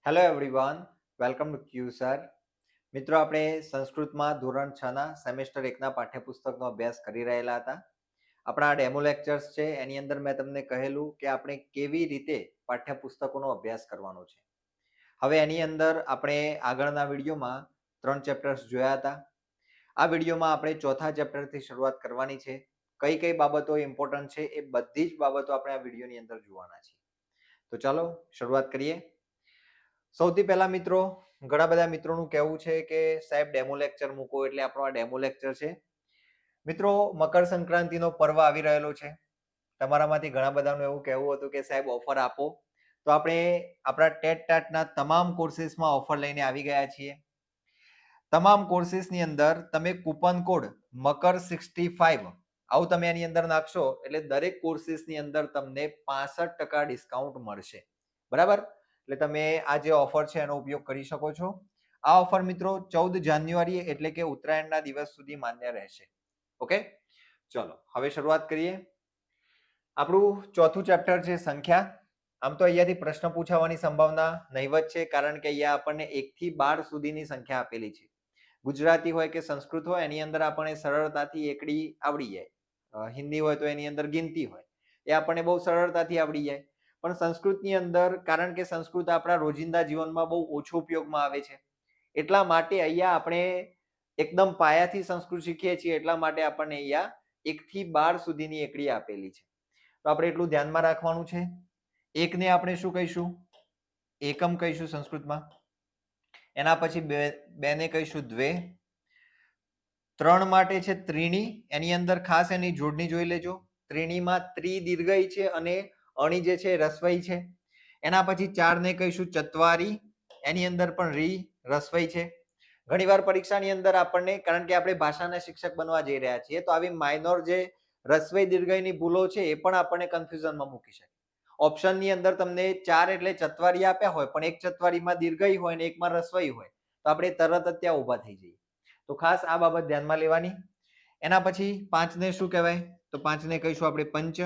Hello everyone, welcome to Q sir. મિત્રો, આપણે સંસ્કૃતમાં ધોરણ 6 ના સેમેસ્ટર 1 ના પાઠ્યપુસ્તકનો અભ્યાસ કરી રહેલા હતા. આપણા ડેમો લેક્ચર્સ છે એની અંદર મેં તમને કહેલું કે આપણે કેવી રીતે પાઠ્યપુસ્તકોનો અભ્યાસ કરવાનો છે. હવે એની અંદર આપણે આગળના વિડીયોમાં 3 ચેપ્ટર્સ જોયા હતા. આ વિડીયોમાં આપણે ચોથા ચેપ્ટરથી શરૂઆત કરવાની છે. કઈ કઈ બાબતો ઇમ્પોર્ટન્ટ છે એ બધી જ બાબતો આપણે આ વિડીયોની અંદર જોવાના છે. તો ચાલો શરૂઆત કરીએ. સૌથી પહેલા મિત્રો, ઘણા બધા મિત્રોનું કહેવું છે કે સાહેબ ડેમો લેક્ચર મૂકો, એટલે આપણો આ ડેમો લેક્ચર છે. મિત્રો, મકર સંક્રાંતિનો પર્વ આવી રહેલો છે. તમારામાંથી ઘણા બધાનું એવું કહેવું હતું કે સાહેબ ઓફર આપો. તો આપણે આપણા ટેટ ટાટના તમામ કોર્સીસમાં ઓફર લઈને આવી ગયા છીએ. તમામ કોર્સીસની અંદર તમે કૂપન કોડ મકર65 આવું તમે એની અંદર નાખશો એટલે દરેક કોર્સીસની અંદર તમને 65% ડિસ્કાઉન્ટ મળશે. બરાબર? એટલે તમે આ જે ઓફર છે એનો ઉપયોગ કરી શકો છો. આ ઓફર મિત્રો 14 જાન્યુઆરી એટલે કે ઉત્તરાયણના દિવસ સુધી માન્ય રહેશે. ઓકે, ચલો હવે શરૂઆત કરીએ. આપણું ચોથું ચેપ્ટર છે સંખ્યા. આમ તો અહીંયાથી પ્રશ્ન પૂછાવાની સંભાવના નહીવત છે, કારણ કે અહીંયા આપણને 1 થી 12 સુધીની સંખ્યા આપેલી છે. ગુજરાતી હોય કે સંસ્કૃત હોય એની અંદર આપણને સરળતાથી એકડી આવડી જાય. હિન્દી હોય તો એની અંદર ગિનતી હોય, એ આપણને બહુ સરળતાથી આવડી જાય. પણ સંસ્કૃતની અંદર, કારણ કે સંસ્કૃત આપણા રોજિંદા જીવનમાં બહુ ઓછો ઉપયોગમાં આવે છે, એટલા માટે અહીંયા આપણે એકદમ પાયાથી સંસ્કૃત શીખીએ છીએ. એટલા માટે આપણને અહીંયા 1 થી 12 સુધીની એકડી આપેલી છે. તો આપણે એટલું ધ્યાનમાં રાખવાનું છે. એકને આપણે શું કહીશું? એકમ કહીશું સંસ્કૃતમાં. એના પછી બે ને કહીશું દ્વે. 3 માટે છે ત્રીણી. એની અંદર ખાસ એની જોડણી જોઈ લેજો. ત્રીણીમાં ત્રિ દીર્ઘઈ છે અને અણી જે છે રસ્વઈ છે. એના પછી 4 ને કહીશું ચત્વારી. એની અંદર પણ રી રસ્વઈ છે. ઘણીવાર પરીક્ષાની અંદર આપણને, કારણ કે આપણે ભાષાના શિક્ષક બનવા જઈ રહ્યા છીએ, તો આવી માઇનોર જે રસ્વઈ દીર્ઘઈની ભૂલો છે એ પણ આપણને કન્ફ્યુઝનમાં મૂકી શકે. ઓપ્શનની અંદર તમને 4 એટલે ચત્વારી આપ્યા હોય, પણ એક ચત્વારીમાં દીર્ઘઈ હોય ને એકમાં રસ્વઈ હોય, તો આપણે તરત જ ત્યાં ઊભા થઈ જઈએ. તો ખાસ આ બાબત ધ્યાનમાં લેવાની. એના પછી 5 ને શું કહેવાય? તો 5 ને કહીશું આપણે પંચ.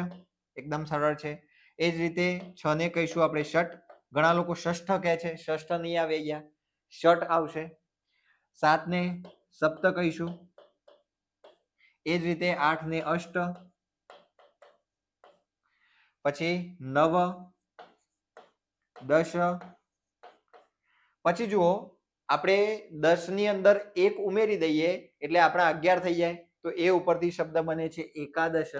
એકદમ સરળ છે. એ જ રીતે 6 ને કહીશું આપણે ષટ. ઘણા લોકો ષષ્ઠ કહે છે, ષષ્ઠ નહીં આવે, અહીંયા ષટ આવશે. 7 ને સપ્ત કહીશું. એ જ રીતે 8 ને અષ્ટ. પછી 9 10. પછી જુઓ, આપણે 10 ની અંદર 1 ઉમેરી દઈએ એટલે આપણા 11 થઈ જાય. તો એ ઉપરથી શબ્દ બને છે એકાદશ.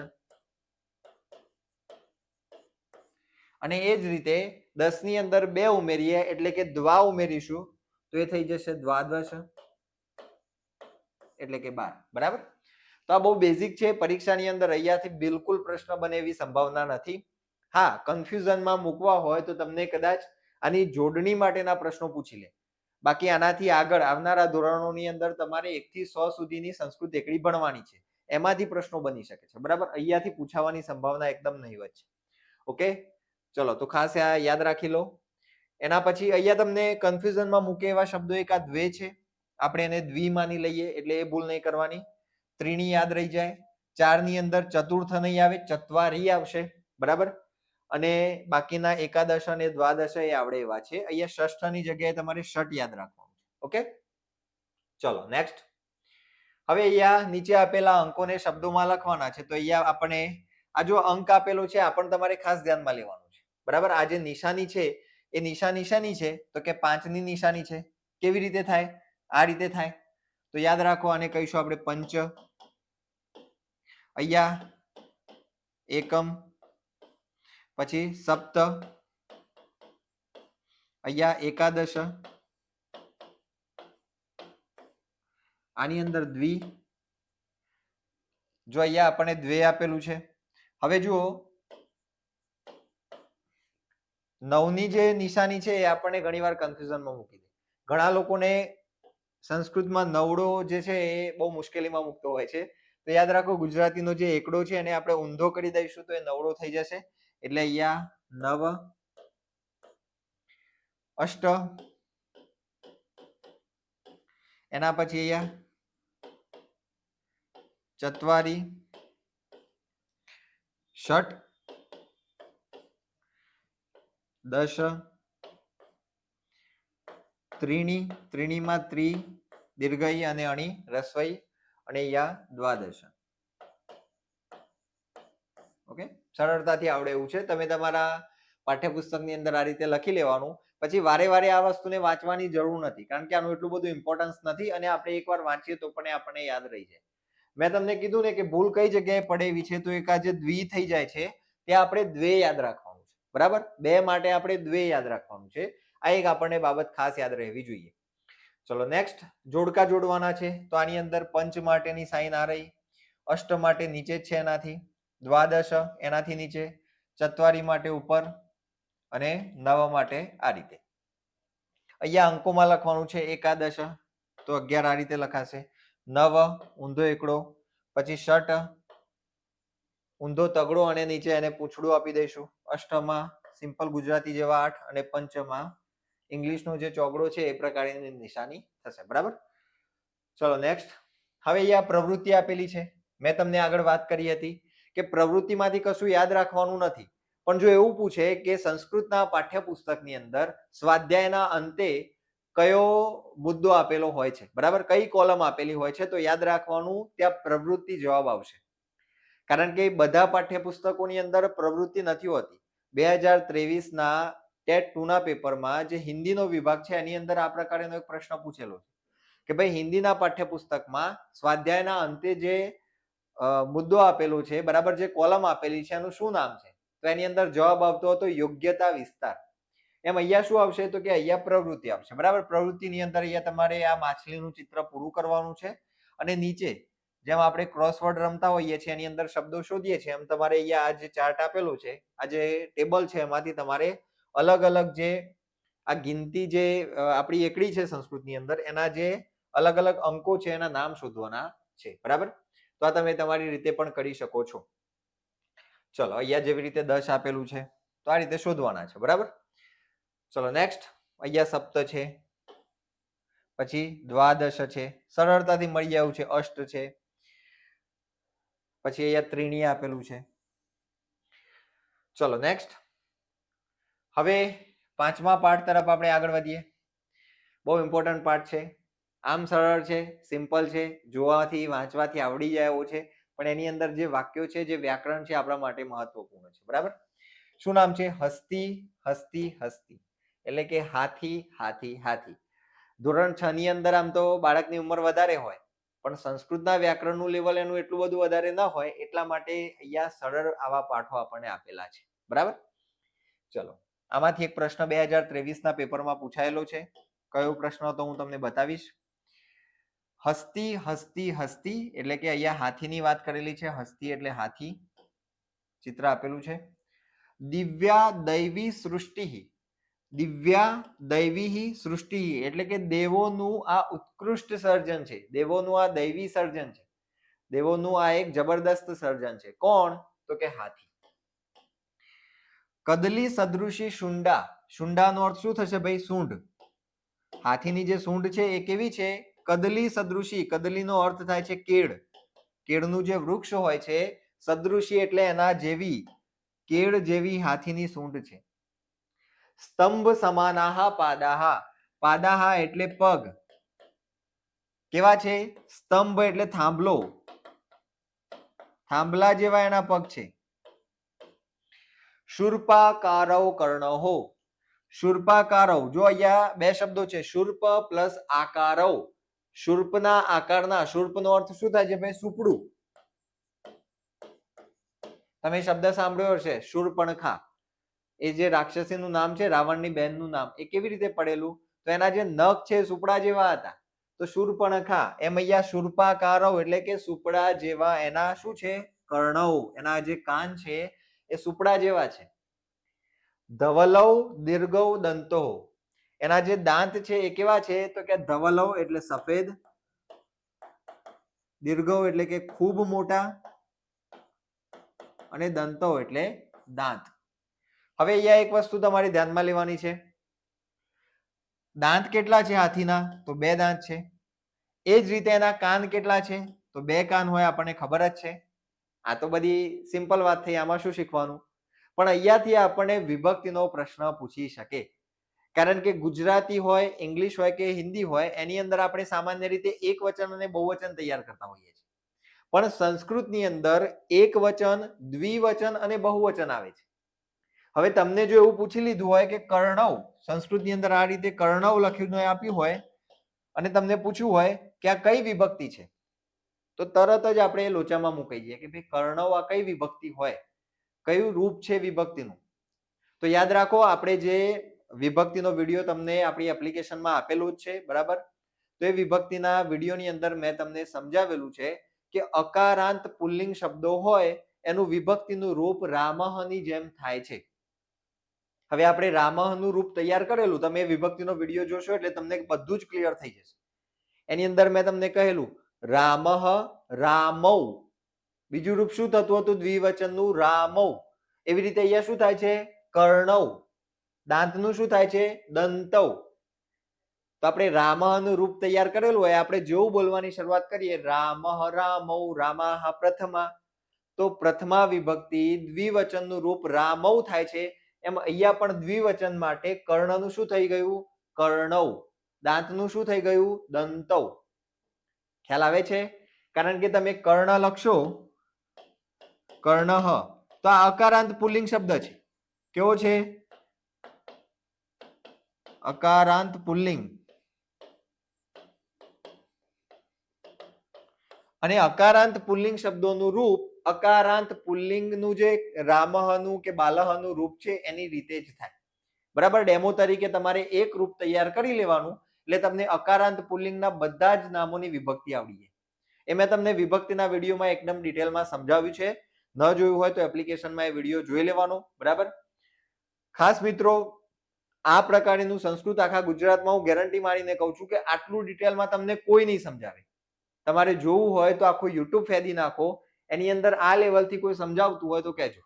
અને એ જ રીતે 10 ની અંદર 2 ઉમેરીએ એટલે કે દ્વા ઉમેરીશું તો એ થઈ જશે દ્વાદશ એટલે કે 12. બરાબર? તો આ બહુ બેઝિક છે. પરીક્ષાની અંદર અહીંયાથી બિલકુલ પ્રશ્ન બને એવી સંભાવના નથી. હા, કન્ફ્યુઝનમાં મૂકવા હોય તો તમને કદાચ આની જોડણી માટેના પ્રશ્નો પૂછી લે. બાકી આનાથી આગળ આવનારા ધોરણોની અંદર તમારે 1 થી 100 સુધીની સંસ્કૃત એકડી ભણવાની છે. એમાંથી પ્રશ્નો બની શકે છે. બરાબર? અહીંયાથી પૂછાવાની સંભાવના એકદમ નહીવત છે. ઓકે, ચલો તો ખાસ આ યાદ રાખી લો. એના પછી અહીંયા તમને કન્ફ્યુઝનમાં મૂકે એવા શબ્દો એક આ દ્વે છે. આપણે એને દ્વિ માની લઈએ એટલે એ ભૂલ નહીં કરવાની. ત્રીણી યાદ રહી જાય. 4 ની અંદર ચતુર્થ નહીં આવે, ચત્વારી આવશે. બરાબર? અને બાકીના એકાદશ અને દ્વાદશ એ આવડે એવા છે. અહીંયા ષષ્ઠની જગ્યાએ તમારે ષટ યાદ રાખવાનું છે. ઓકે, ચલો નેક્સ્ટ. હવે અહીંયા નીચે આપેલા અંકોને શબ્દોમાં લખવાના છે. તો અહીંયા આપણે આ જો અંક આપેલો છે આ પણ તમારે ખાસ ધ્યાનમાં લેવાનું છે. બરાબર? આ જે નિશાની છે એ નિશાની છે તો કે 5 ની નિશાની છે. કેવી રીતે થાય? આ રીતે થાય. તો યાદ રાખો, આને કહીશું આપણે પંચ. અહીંયા એકમ, પછી સપ્ત, અહીંયા એકાદશ, આની અંદર દ્વિ. જો અહીંયા આપણને દ્વે આપેલું છે. હવે જુઓ, 9 ની જે નિશાની છે એ આપણને ઘણીવાર કન્ફ્યુઝનમાં મૂકી દે. ઘણા લોકોને સંસ્કૃતમાં નવડો જે છે એ બહુ મુશ્કેલીમાં મૂકતો હોય છે. તો યાદ રાખો, ગુજરાતીનો જે એકડો છે એને આપણે ઊંધો કરી દઈશું તો એ નવડો થઈ જશે. એટલે અહીંયા 9 અષ્ટ. એના પછી અહીંયા ચત્વારી, ષટ, 10, ત્રીણી, ત્રીણીમાં ત્રી, દીર્ઘઈ અને અણી, રસ્વઈ અને યા દ્વાદશ. ઓકે, સરળતાથી આવડે એવું છે. તમે તમારા પાઠ્યપુસ્તકની અંદર આ રીતે લખી લેવાનું. પછી વારે વારે આ વસ્તુને વાંચવાની જરૂર નથી, કારણ કે આનું એટલું બધું ઇમ્પોર્ટન્સ નથી અને આપણે એકવાર વાંચીએ તો પણ આપણને યાદ રહી જાય. મેં તમને કીધું ને કે ભૂલ કઈ જગ્યાએ પડે એવી છે, તો એક આ જે દ્વિ થઈ જાય છે તે આપણે દ્વે યાદ રાખવાનું છે. બરાબર, બે માટે આપણે દ્વે યાદ રાખવાનું છે. આ એક આપણને બાબત ખાસ યાદ રહેવી જોઈએ. ચલો નેક્સ્ટ, જોડકા જોડવાના છે. તો આની અંદર પંચ માટેની સાઈન આ રહી, અષ્ટ માટે નીચે જ છે એનાથી, દ્વાદશ એનાથી નીચે, ચત્વારી માટે ઉપર અને નવ માટે આ રીતે. અહીંયા અંકોમાં લખવાનું છે એકાદશ, તો 11 આ રીતે લખાશે. નવ ઊંધો એકડો, પછી ષટ ઊંધો તગડો અને નીચે એને પૂંછડું આપી દઈશું. અષ્ટમાં સિમ્પલ ગુજરાતી જેવા 8 અને પંચમાં ઇંગ્લિશનો જે ચોગડો છે એ પ્રકારની નિશાની થશે. બરાબર, ચલો નેક્સ્ટ. હવે અહીંયા પ્રવૃત્તિ આપેલી છે. મેં તમને આગળ વાત કરી હતી કે પ્રવૃત્તિમાંથી કશું યાદ રાખવાનું નથી, પણ જો એવું પૂછે કે સંસ્કૃતના પાઠ્યપુસ્તકની અંદર સ્વાધ્યાયના અંતે કયો મુદ્દો આપેલો હોય છે, બરાબર, કઈ કોલમ આપેલી હોય છે, તો યાદ રાખવાનું ત્યાં પ્રવૃત્તિ જવાબ આવશે. કારણ કે બધા પાઠ્યપુસ્તકોની અંદર પ્રવૃત્તિ નથી હોતી. 2023ના ટેટ 2 ના પેપરમાં જે હિન્દીનો વિભાગ છે એની અંદર આ પ્રકારનો એક પ્રશ્ન પૂછેલો છે કે ભાઈ હિન્દીના પાઠ્યપુસ્તકમાં સ્વાધ્યાયના અંતે જે મુદ્દો આપેલો છે, બરાબર, જે કોલમ આપેલી છે એનું શું નામ છે? તો એની અંદર જવાબ આવતો હતો યોગ્યતા વિસ્તાર. એમ અહીંયા શું આવશે? તો કે અહીંયા પ્રવૃત્તિ આવશે. બરાબર, પ્રવૃત્તિની અંદર અહીંયા તમારે આ માછલીનું ચિત્ર પૂરું કરવાનું છે અને નીચે જેમ આપણે ક્રોસવર્ડ રમતા હોઈએ છીએ એની અંદર શબ્દો શોધીએ છીએ, એમ તમારે અહીંયા આ જે ચાર્ટ આપેલો છે, આ જે ટેબલ છે એમાંથી તમારે અલગ અલગ જે આ ગિનતી જે આપણી એકડી છે સંસ્કૃતની અંદર એના જે અલગ અલગ અંકો છે એના નામ શોધવાના છે. બરાબર, તો આ તમે તમારી રીતે પણ કરી શકો છો. ચલો અહીંયા જેવી રીતે 10 આપેલું છે તો આ રીતે શોધવાના છે. બરાબર, ચલો નેક્સ્ટ. અહીંયા સપ્ત છે, પછી દ્વાદશ છે, સરળતાથી મળી આવ્યું છે. અષ્ટ છે, પછી અહીંયા ત્રીણી આપેલું છે. ચલો નેક્સ્ટ. હવે પાંચમા પાઠ તરફ આપણે આગળ વધીએ. બહુ ઇમ્પોર્ટન્ટ પાઠ છે. આમ સરળ છે, સિમ્પલ છે, જોવાથી વાંચવાથી આવડી જાય એવો છે, પણ એની અંદર જે વાક્યો છે, જે વ્યાકરણ છે, આપણા માટે મહત્વપૂર્ણ છે. બરાબર, શું નામ છે? હસ્તી હસ્તી હસ્તી, એટલે કે હાથી હાથી હાથી. ધોરણ 6 ની અંદર આમ તો બાળકની ઉંમર વધારે હોય, પણ સંસ્કૃતના વ્યાકરણનું લેવલ એનું એટલું બધું વધારે ન હોય, એટલા માટે અહીંયા સરળ આવા પાઠો આપણને આપેલા છે. બરાબર, ચલો આમાંથી એક પ્રશ્ન 2023ના પેપરમાં પૂછાયેલો છે. કયો પ્રશ્ન હતો હું તમને બતાવીશ. હસ્તી હસ્તી હસ્તી એટલે કે અહીંયા હાથીની વાત કરેલી છે. હસ્તી એટલે હાથી, ચિત્ર આપેલું છે. દિવ્યા દૈવી સૃષ્ટિ, દિવ્યા દૈવી સૃષ્ટિ એટલે કે દેવોનું આ ઉત્કૃષ્ટ સર્જન છે, દેવોનું આ દૈવી સર્જન છે, દેવોનું આ એક જબરદસ્ત સર્જન છે. કોણ? તો કે હાથી. કદલી સદૃશી શુંડા, શુંડાનો અર્થ શું થશે ભાઈ? સૂંઢ. હાથીની જે સૂંઢ છે એ કેવી છે? કદલી સદૃશી, કદલીનો અર્થ થાય છે કેળ, કેળનું જે વૃક્ષ હોય છે, સદૃશી એટલે એના જેવી, કેળ જેવી હાથીની સૂંઢ છે. સ્તંભ સમાનાહા પાદાહા, પાદાહા એટલે પગ, કેવા છે? સ્તંભ એટલે થાંભલો, થાંભલા જેવા એના પગ છે. શૂર્પાકારવ કર્ણહો, શૂર્પાકારવ, જો અહીંયા બે શબ્દો છે, શૂર્પ પ્લસ આકારવ, શૂર્પના આકારના. શૂર્પનો અર્થ શું થાય છે ભાઈ? સુપડું. તમે શબ્દ સાંભળ્યો હશે શૂર્પણખા, એ જે રાક્ષસીનું નામ છે, રાવણની બહેનનું નામ, એ કેવી રીતે પડેલું? તો એના જે નખ છે સુપડા જેવા હતા, તો શૂર્પણખા. એમ અહીંયા શૂર્પાકારવ એટલે કે સુપડા જેવા એના શું છે? કર્ણવ, એના જે કાન છે એ સુપડા જેવા છે. ધવલવ દીર્ઘવ દંતો, એના જે દાંત છે એ કેવા છે? તો કે ધવલવ એટલે સફેદ, દીર્ઘવ એટલે કે ખૂબ મોટા, અને દંતો એટલે દાંત. હવે અહીંયા એક વસ્તુ તમારે ધ્યાનમાં લેવાની છે. દાંત કેટલા છે હાથીના? તો 2 દાંત છે. એ જ રીતે એના કાન કેટલા છે? તો 2 કાન હોય, આપણને ખબર જ છે. આ તો બધી સિમ્પલ વાત થઈ, આમાં શું શીખવાનું? પણ અહીંયાથી આપણને વિભક્તિનો પ્રશ્ન પૂછી શકે. કારણ કે ગુજરાતી હોય, ઇંગ્લિશ હોય કે હિન્દી હોય એની અંદર આપણે સામાન્ય રીતે એક વચન અને બહુવચન તૈયાર કરતા હોઈએ છીએ, પણ સંસ્કૃતની અંદર એક વચન, દ્વિવચન અને બહુવચન આવે છે. હવે તમને જો એવું પૂછી લીધું હોય કે કર્ણવ, સંસ્કૃતની અંદર આ રીતે કર્ણવ લખીને આપ્યું હોય અને તમને પૂછ્યું હોય કે આ કઈ વિભક્તિ છે, તો તરત જ આપણે લોચામાં મુકાઈ જઈએ કે ભાઈ કર્ણવ આ કઈ વિભક્તિ હોય, કયું રૂપ છે વિભક્તિનું. તો યાદ રાખો, આપણે જે વિભક્તિનો વિડીયો તમને આપણી એપ્લિકેશનમાં આપેલો જ છે, બરાબર. તો એ વિભક્તિના વિડીયોની અંદર મેં તમને સમજાવેલું છે કે અકારાંત પુલ્લિંગ શબ્દો હોય એનું વિભક્તિનું રૂપ રામઃની જેમ થાય છે. હવે આપણે રામઃનું રૂપ તૈયાર કરેલું, તમે વિભક્તિનો વિડીયો જોશો એટલે તમને બધું જ ક્લિયર થઈ જશે. એની અંદર મેં તમને કહેલું રામઃ, રામૌ, બીજું રૂપ શું થતું હતું દ્વિવચનનું, રામૌ. એવી રીતે અહીંયા શું થાય છે કર્ણવ, દાંતનું શું થાય છે દંતૌ. તો આપણે રામઃનું રૂપ તૈયાર કરેલું હોય, આપણે જેવું બોલવાની શરૂઆત કરીએ રામઃ, રામૌ, રામાહ પ્રથમા, તો પ્રથમા વિભક્તિ દ્વિવચનનું રૂપ રામૌ થાય છે. એમ અહીંયા પણ દ્વિવચન માટે કર્ણનું શું થઈ ગયું કર્ણવ, દાંતનું શું થઈ ગયું દંતૌ. ખ્યાલ આવે છે? કારણ કે તમે કર્ણ લખશો કર્ણઃ, તો આ અકારાંત પુલ્લિંગ શબ્દ છે. કેવો છે? અકારાંત પુલ્લિંગ. અને અકારાંત પુલ્લિંગ શબ્દોનું રૂપ અકારાંત પુલ્લિંગનું જે રામઃનું કે બાલહનું રૂપ છે એની રીતે જ થાય, બરાબર. ડેમો તરીકે તમારે એક રૂપ તૈયાર કરી લેવાનું એટલે તમને અકારાંત પુલ્લિંગના બધા જ નામોની વિભક્તિ આવડી જાય. એ મેં તમને વિભક્તિના વિડીયોમાં એકદમ ડિટેલમાં સમજાવ્યું છે. ન જોયું હોય તો એપ્લિકેશનમાં એ વિડીયો જોઈ લેવાનો, બરાબર. ખાસ મિત્રો, આ પ્રકારનું સંસ્કૃત આખા ગુજરાતમાં હું ગેરંટી મારીને કહું છું કે આટલું ડિટેલમાં તમને કોઈ નહીં સમજાવે. તમારે જોવું હોય તો આખું યુટ્યુબ ફેદી નાખો, એની અંદર આ લેવલથી કોઈ સમજાવતું હોય તો કહેજો,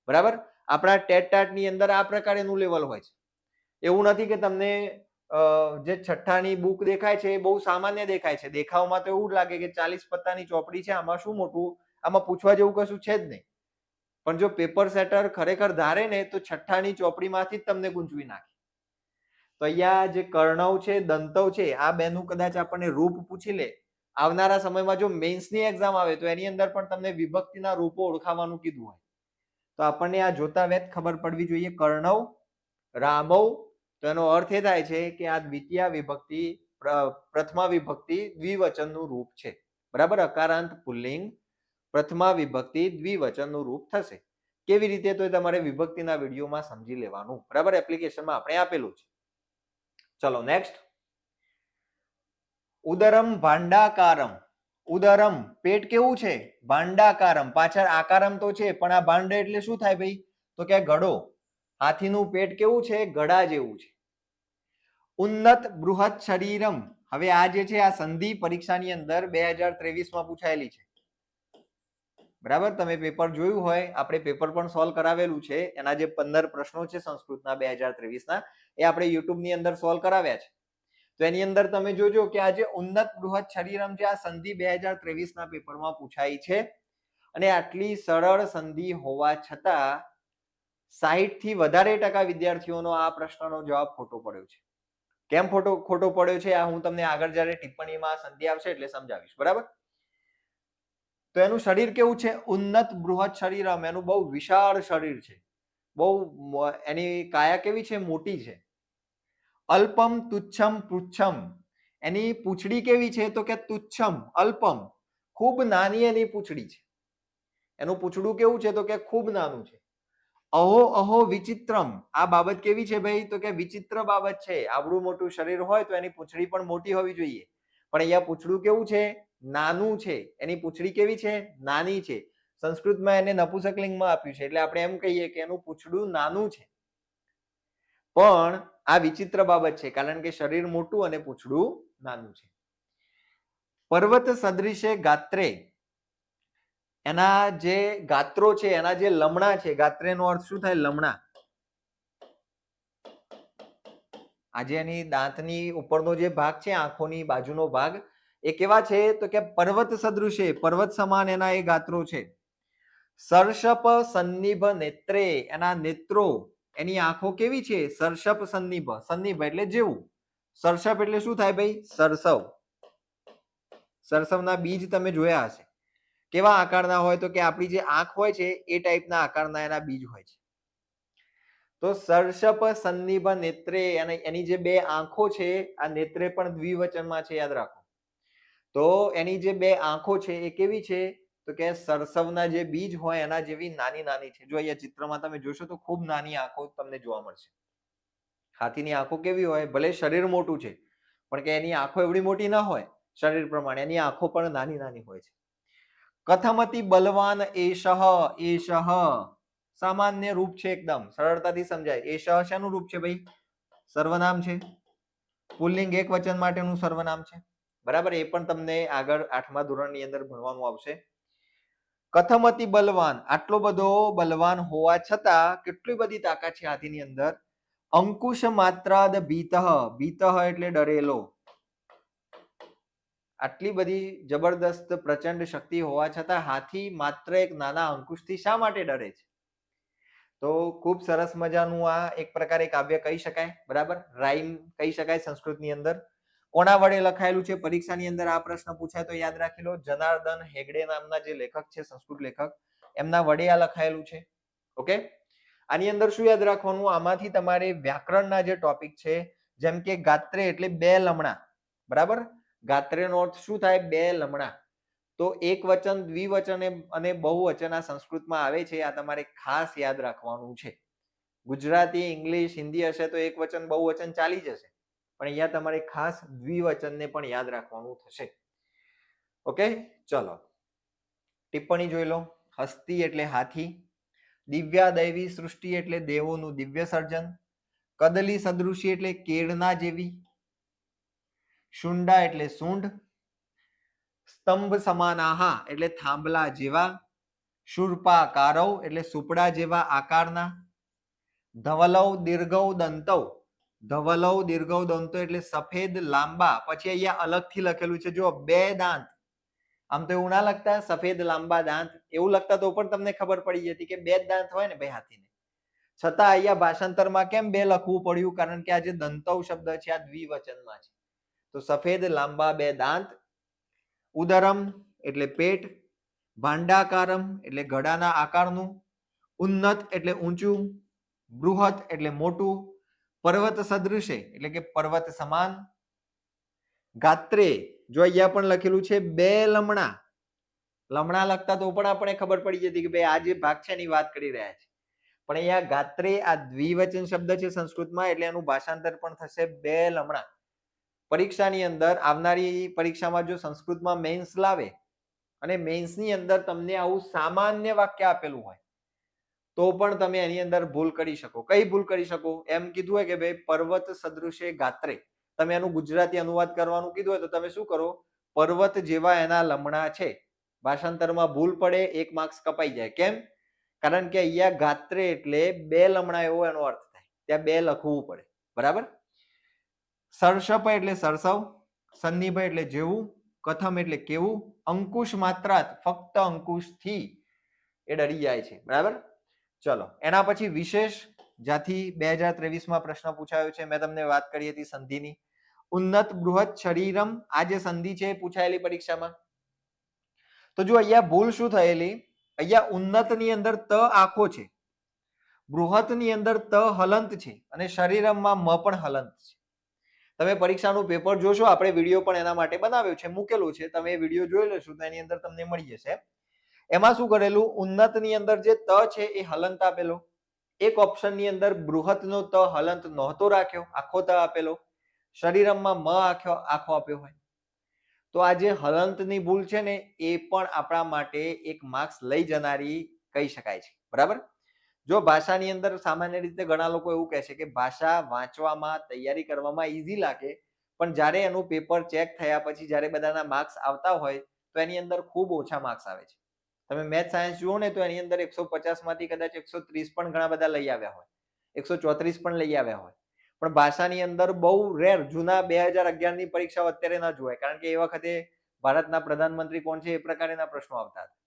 બરાબર. આપણા ટેટ ટાટની અંદર આ પ્રકારનું લેવલ હોય છે. એવું નથી કે તમને જે છઠ્ઠાની બુક દેખાય છે એ બહુ સામાન્ય દેખાય છે. દેખાવમાં તો એવું જ લાગે કે 40 પત્તાની ચોપડી છે, આમાં શું મોટું, આમાં પૂછવા જેવું કશું છે જ નહીં. પણ જો પેપર સેટર ખરેખર ધારે ને તો છઠ્ઠાની ચોપડીમાંથી જ તમને ગૂંચવી નાખે. તો અહીંયા જે કર્ણવ છે, દંતવ છે, આ બેનું કદાચ આપણને રૂપ પૂછી લે, આવનારા સમયમાં જો મેન્સની એક્ઝામ આવે તો એની અંદર પણ તમને વિભક્તિના રૂપો ઓળખાવાનું કીધું હોય તો આપણને આ જોતા વેત ખબર પડવી જોઈએ. કર્ણવ, રામૌ, તો એનો અર્થ એ થાય છે કે આ દ્વિતીય વિભક્તિ પ્રથમા વિભક્તિ દ્વિવચનનું રૂપ છે, બરાબર. અકારાંત પુલ્લિંગ પ્રથમા વિભક્તિ દ્વિવચનનું રૂપ થશે. કેવી રીતે? તો તમારે વિભક્તિના વિડીયોમાં સમજી લેવાનું, બરાબર. એપ્લિકેશનમાં આપણે આપેલું છે. ચલો નેક્સ્ટ. ઉદરમ ભાંડાકારમ. ઉદરમ પેટ કેવું છે? ભાંડાકારમ. પાછળ આકારમ તો છે પણ આ ભાંડ એટલે શું થાય ભાઈ? તો કે ઘડો. હાથીનું પેટ કેવું છે? ઘડા જેવું છે. ઉન્નત બૃહત શરીરમ. હવે આ જે છે આ સંધિ પરીક્ષાની અંદર 2023માં પૂછાયેલી છે, બરાબર. તમે પેપર જોયું હોય, આપણે પેપર પણ સોલ્વ કરાવેલું છે. એના જે 15 પ્રશ્નો છે સંસ્કૃતના 2023ના એ આપણે યુટ્યુબ ની અંદર સોલ્વ કરાવ્યા છે. તો એની અંદર તમે જોજો કે આ જે ઉન્નત બૃહત શરીરમ છે આ સંધિ 2023ના પેપરમાં પૂછાઈ છે. અને આટલી સરળ સંધિ હોવા છતાં 60 થી વધારે ટકા વિદ્યાર્થીઓનો આ પ્રશ્નનો જવાબ ખોટો પડ્યો છે. કેમ ખોટો પડ્યો છે આ હું તમને આગળ જ્યારે ટિપ્પણીમાં સંધિ આવશે એટલે સમજાવીશ, બરાબર. તો એનું શરીર કેવું છે? ઉન્નત બૃહત શરીરમ. એનું બહુ વિશાળ શરીર છે, બહુ એની કાયા કેવી છે? મોટી છે. અલ્પમ તુચ્છમ પૃચ્છમ. એની પૂંછડી કેવી છે? તો કે તુચ્છમ, અલ્પમ, ખૂબ નાની એની પૂંછડી છે. એનું પૂંછડું કેવું છે? તો કે ખૂબ નાનું છે. અહો અહો વિચિત્રમ. આ બાબત કેવી છે ભાઈ? તો કે વિચિત્ર બાબત છે. આવડું મોટું શરીર હોય તો એની પૂંછડી પણ મોટી હોવી જોઈએ, પણ અહીંયા પૂંછડું કેવું છે? નાનું છે. એની પૂંછડી કેવી છે? નાની છે. સંસ્કૃતમાં એને નપુંસકલિંગમાં આપ્યું છે એટલે આપણે એમ કહીએ કે એનું પૂંછડું નાનું છે. પણ આ વિચિત્ર બાબત છે કારણ કે શરીર મોટું અને પૂંછડું નાનું છે. પર્વત સદૃશે ગાત્રે. એના જે ગાત્રો છે, એના જે લમણા છે, ગાત્રેનો અર્થ શું થાય? લમણા. આજે એની દાંતની ઉપરનો જે ભાગ છે, આંખોની બાજુનો ભાગ, એ કેવા છે? તો કે પર્વત સદૃશે, પર્વત સમાન એના એ ગાત્રો છે. સર્ષપ સન્નિભ નેત્રે. એના નેત્રો, એની આંખો કેવી છે? સરસપ સન્નિભ. સન્નિભ એટલે જેવું. સરસપ એટલે શું થાય ભાઈ? સરસવ. સરસવના બીજ તમે જોયા હશે. કેવા આકારના હોય? તો કે આપણી જે આંખ હોય છે એ ટાઈપના આકારના એના બીજ હોય છે. તો સરસપ સન્નિભ નેત્રે, અને એની જે બે આંખો છે આ નેત્રે પણ દ્વિવચનમાં છે, યાદ રાખો. તો એની જે બે આંખો છે એ કેવી છે? તો કે સરસવના જે બીજ હોય એના જેવી નાની નાની છે. જો અહીંયા ચિત્રમાં તમે જોશો તો ખૂબ નાની આંખો તમને જોવા મળશે. હાથીની આંખો કેવી હોય? ભલે શરીર મોટું છે પણ કે એની આંખો એવડી મોટી ના હોય શરીર પ્રમાણે, એની આંખો પણ નાની નાની હોય છે. કથમતી બલવાન એશઃ. એશઃ સામાન્ય રૂપ છે, એકદમ સરળતાથી સમજાય. એશઃ શાનું રૂપ છે ભાઈ? સર્વનામ છે. પુલ્લિંગ એક વચન માટેનું સર્વનામ છે, બરાબર. એ પણ તમને આગળ 8મા ધોરણની અંદર ભણવાનું આવશે. કથમતી બલવાન, આટલો બધો બલવાન હોવા છતાં કેટલી બધી તાકાત છે હાથીની અંદર. અંકુશ માત્રાદ ભીતઃ. ભીતઃ એટલે ડરેલો. આટલી બધી જબરદસ્ત પ્રચંડ શક્તિ હોવા છતાં હાથી માત્ર એક નાના અંકુશથી શા માટે ડરે છે? તો ખૂબ સરસ મજાનું આ એક પ્રકારે કાવ્ય કહી શકાય, બરાબર. રાઈમ કહી શકાય સંસ્કૃતની અંદર. કોના વડે લખાયેલું છે? પરીક્ષાની અંદર આ પ્રશ્ન પૂછાય તો યાદ રાખી લો. જનાર્દન હેગડે નામના જે લેખક છે, સંસ્કૃત લેખક, એમના વડે આ લખાયેલું છે. ઓકે. આની અંદર શું યાદ રાખવાનું? આમાંથી તમારે વ્યાકરણના જે ટોપિક છે, જેમ કે ગાત્રે એટલે બે લમણા, બરાબર. ગાત્રેનો અર્થ શું થાય? બે લમણા. તો એક વચન, દ્વિવચન અને બહુવચન આ સંસ્કૃતમાં આવે છે. આ તમારે ખાસ યાદ રાખવાનું છે. ગુજરાતી, ઇંગ્લિશ, હિન્દી હશે તો એક વચન બહુવચન ચાલી જશે, પણ અહીંયા તમારે ખાસ દ્વિવચનને પણ યાદ રાખવાનું થશે. ઓકે, ચલો ટિપ્પણી જોઈ લો. હસ્તી એટલે હાથી. દિવ્યા દૈવી સૃષ્ટિ એટલે દેવોનું દિવ્ય સર્જન. કદલી સદૃશી એટલે કેળના જેવી. શુંડા એટલે સૂંઢ. સ્તંભ સમાનાહા એટલે થાંભલા જેવા. શૂર્પા કારવ એટલે સુપડા જેવા આકારના. ધવલવ દીર્ઘવ દંતવ. ધવલવ દીર્ઘવ દંતો એટલે સફેદ લાંબા. પછી અહીંયા અલગથી લખેલું છે જો, બે દાંત. આમ તો એવું ના લખતા સફેદ લાંબા દાંત, એવું લખતા તો પણ તમને ખબર પડી જતી કે બે જ દાંત હોય ને ભાઈ હાથીને. છતાં અહીંયા ભાષાંતરમાં કેમ બે લખવું પડ્યું? કારણ કે આ જે દંતવ શબ્દ છે આ દ્વિવચનમાં છે. તો સફેદ લાંબા બે દાંત. ઉદરમ એટલે પેટ. ભાંડાકારમ એટલે ઘડાના આકારનું. ઉન્નત એટલે ઊંચું. બૃહત એટલે મોટું. પર્વત સદૃશે એટલે કે પર્વત સમાન. ગાત્રે, જો અહીંયા પણ લખેલું છે બે લમણા. લમણા લખતા તો પણ આપણે ખબર પડી જતી કે ભાઈ આ જે ભાગ છે એની વાત કરી રહ્યા છે. પણ અહીંયા ગાત્રે આ દ્વિવચન શબ્દ છે સંસ્કૃતમાં, એટલે એનું ભાષાંતર પણ થશે બે લમણા. પરીક્ષાની અંદર આવનારી પરીક્ષામાં જો સંસ્કૃતમાં મેન્સ લાવે અને મેન્સની અંદર તમને આવું સામાન્ય વાક્ય આપેલું હોય તો પણ તમે એની અંદર ભૂલ કરી શકો. કઈ ભૂલ કરી શકો? એમ કીધું હોય કે ભાઈ પર્વત સદૃશે ગાત્રે, તમે એનું ગુજરાતી અનુવાદ કરવાનું કીધું હોય તો તમે શું કરો? પર્વત જેવા એના લમણા છે. ભાષાંતરમાં ભૂલ પડે, 1 માર્ક્સ કપાઈ જાય. કેમ? કારણ કે અહીંયા ગાત્રે એટલે બે લમણા એવો એનો અર્થ થાય, ત્યાં બે લખવું પડે, બરાબર. સરસપ એટલે સરસવ. સન્નિભ એટલે જેવું. કથમ એટલે કેવું. અંકુશ માત્રાત, ફક્ત અંકુશથી એ ડરી જાય છે, બરાબર. ચલો એના પછી વિશેષ, જ્યાંથી 2023માં પ્રશ્ન પૂછાયો છે, મેં તમને વાત કરી હતી સંધિની. ઉન્નત બૃહત શરીરમ, આ જે સંધિ છે પૂછાયેલી પરીક્ષામાં. તો જો અહીંયા ભૂલ શું થયેલી? અહીંયા ઉન્નત ની અંદર ત આખો છે, બૃહત ની અંદર ત હલંત છે, અને શરીરમમાં મ પણ હલંત છે. તમે પરીક્ષાનું પેપર જોશો, આપણે વિડીયો પણ એના માટે બનાવ્યો છે, મૂકેલું છે, તમે એ વિડીયો જોઈ લેશો તો એની અંદર તમને મળી જશે. એમાં શું કરેલું? ઉન્નત ની અંદર જે ત છે એ હલંત આપેલો. એક ઓપ્શન ની અંદર બૃહત નો ત હલંત નહોતો રાખ્યો, આખો ત આપેલો. શરીરમમાં મ આખો આપ્યો હોય. તો આ જે હલંતની ભૂલ છે ને એ પણ આપણા માટે 1 માર્ક્સ લઈ જનારી કહી શકાય છે, બરાબર. જો ભાષાની અંદર સામાન્ય રીતે ઘણા લોકો એવું કહે છે કે ભાષા વાંચવામાં, તૈયારી કરવામાં ઈઝી લાગે, પણ જ્યારે એનું પેપર ચેક થયા પછી જ્યારે બધાના માર્ક્સ આવતા હોય તો એની અંદર ખૂબ ઓછા માર્ક્સ આવે છે. તમે મેથ સાયન્સ જુઓ ને તો એની અંદર 150 માંથી કદાચ 130 પણ ઘણા બધા લઈ આવ્યા હોય, 134 પણ લઈ આવ્યા હોય. પણ ભાષાની અંદર બહુ રેર, જૂના 2011 ની પરીક્ષાઓ અત્યારે ના જોવાય, કારણ કે એ વખતે ભારતના પ્રધાનમંત્રી કોણ છે એ પ્રકારના પ્રશ્નો આવતા હતા.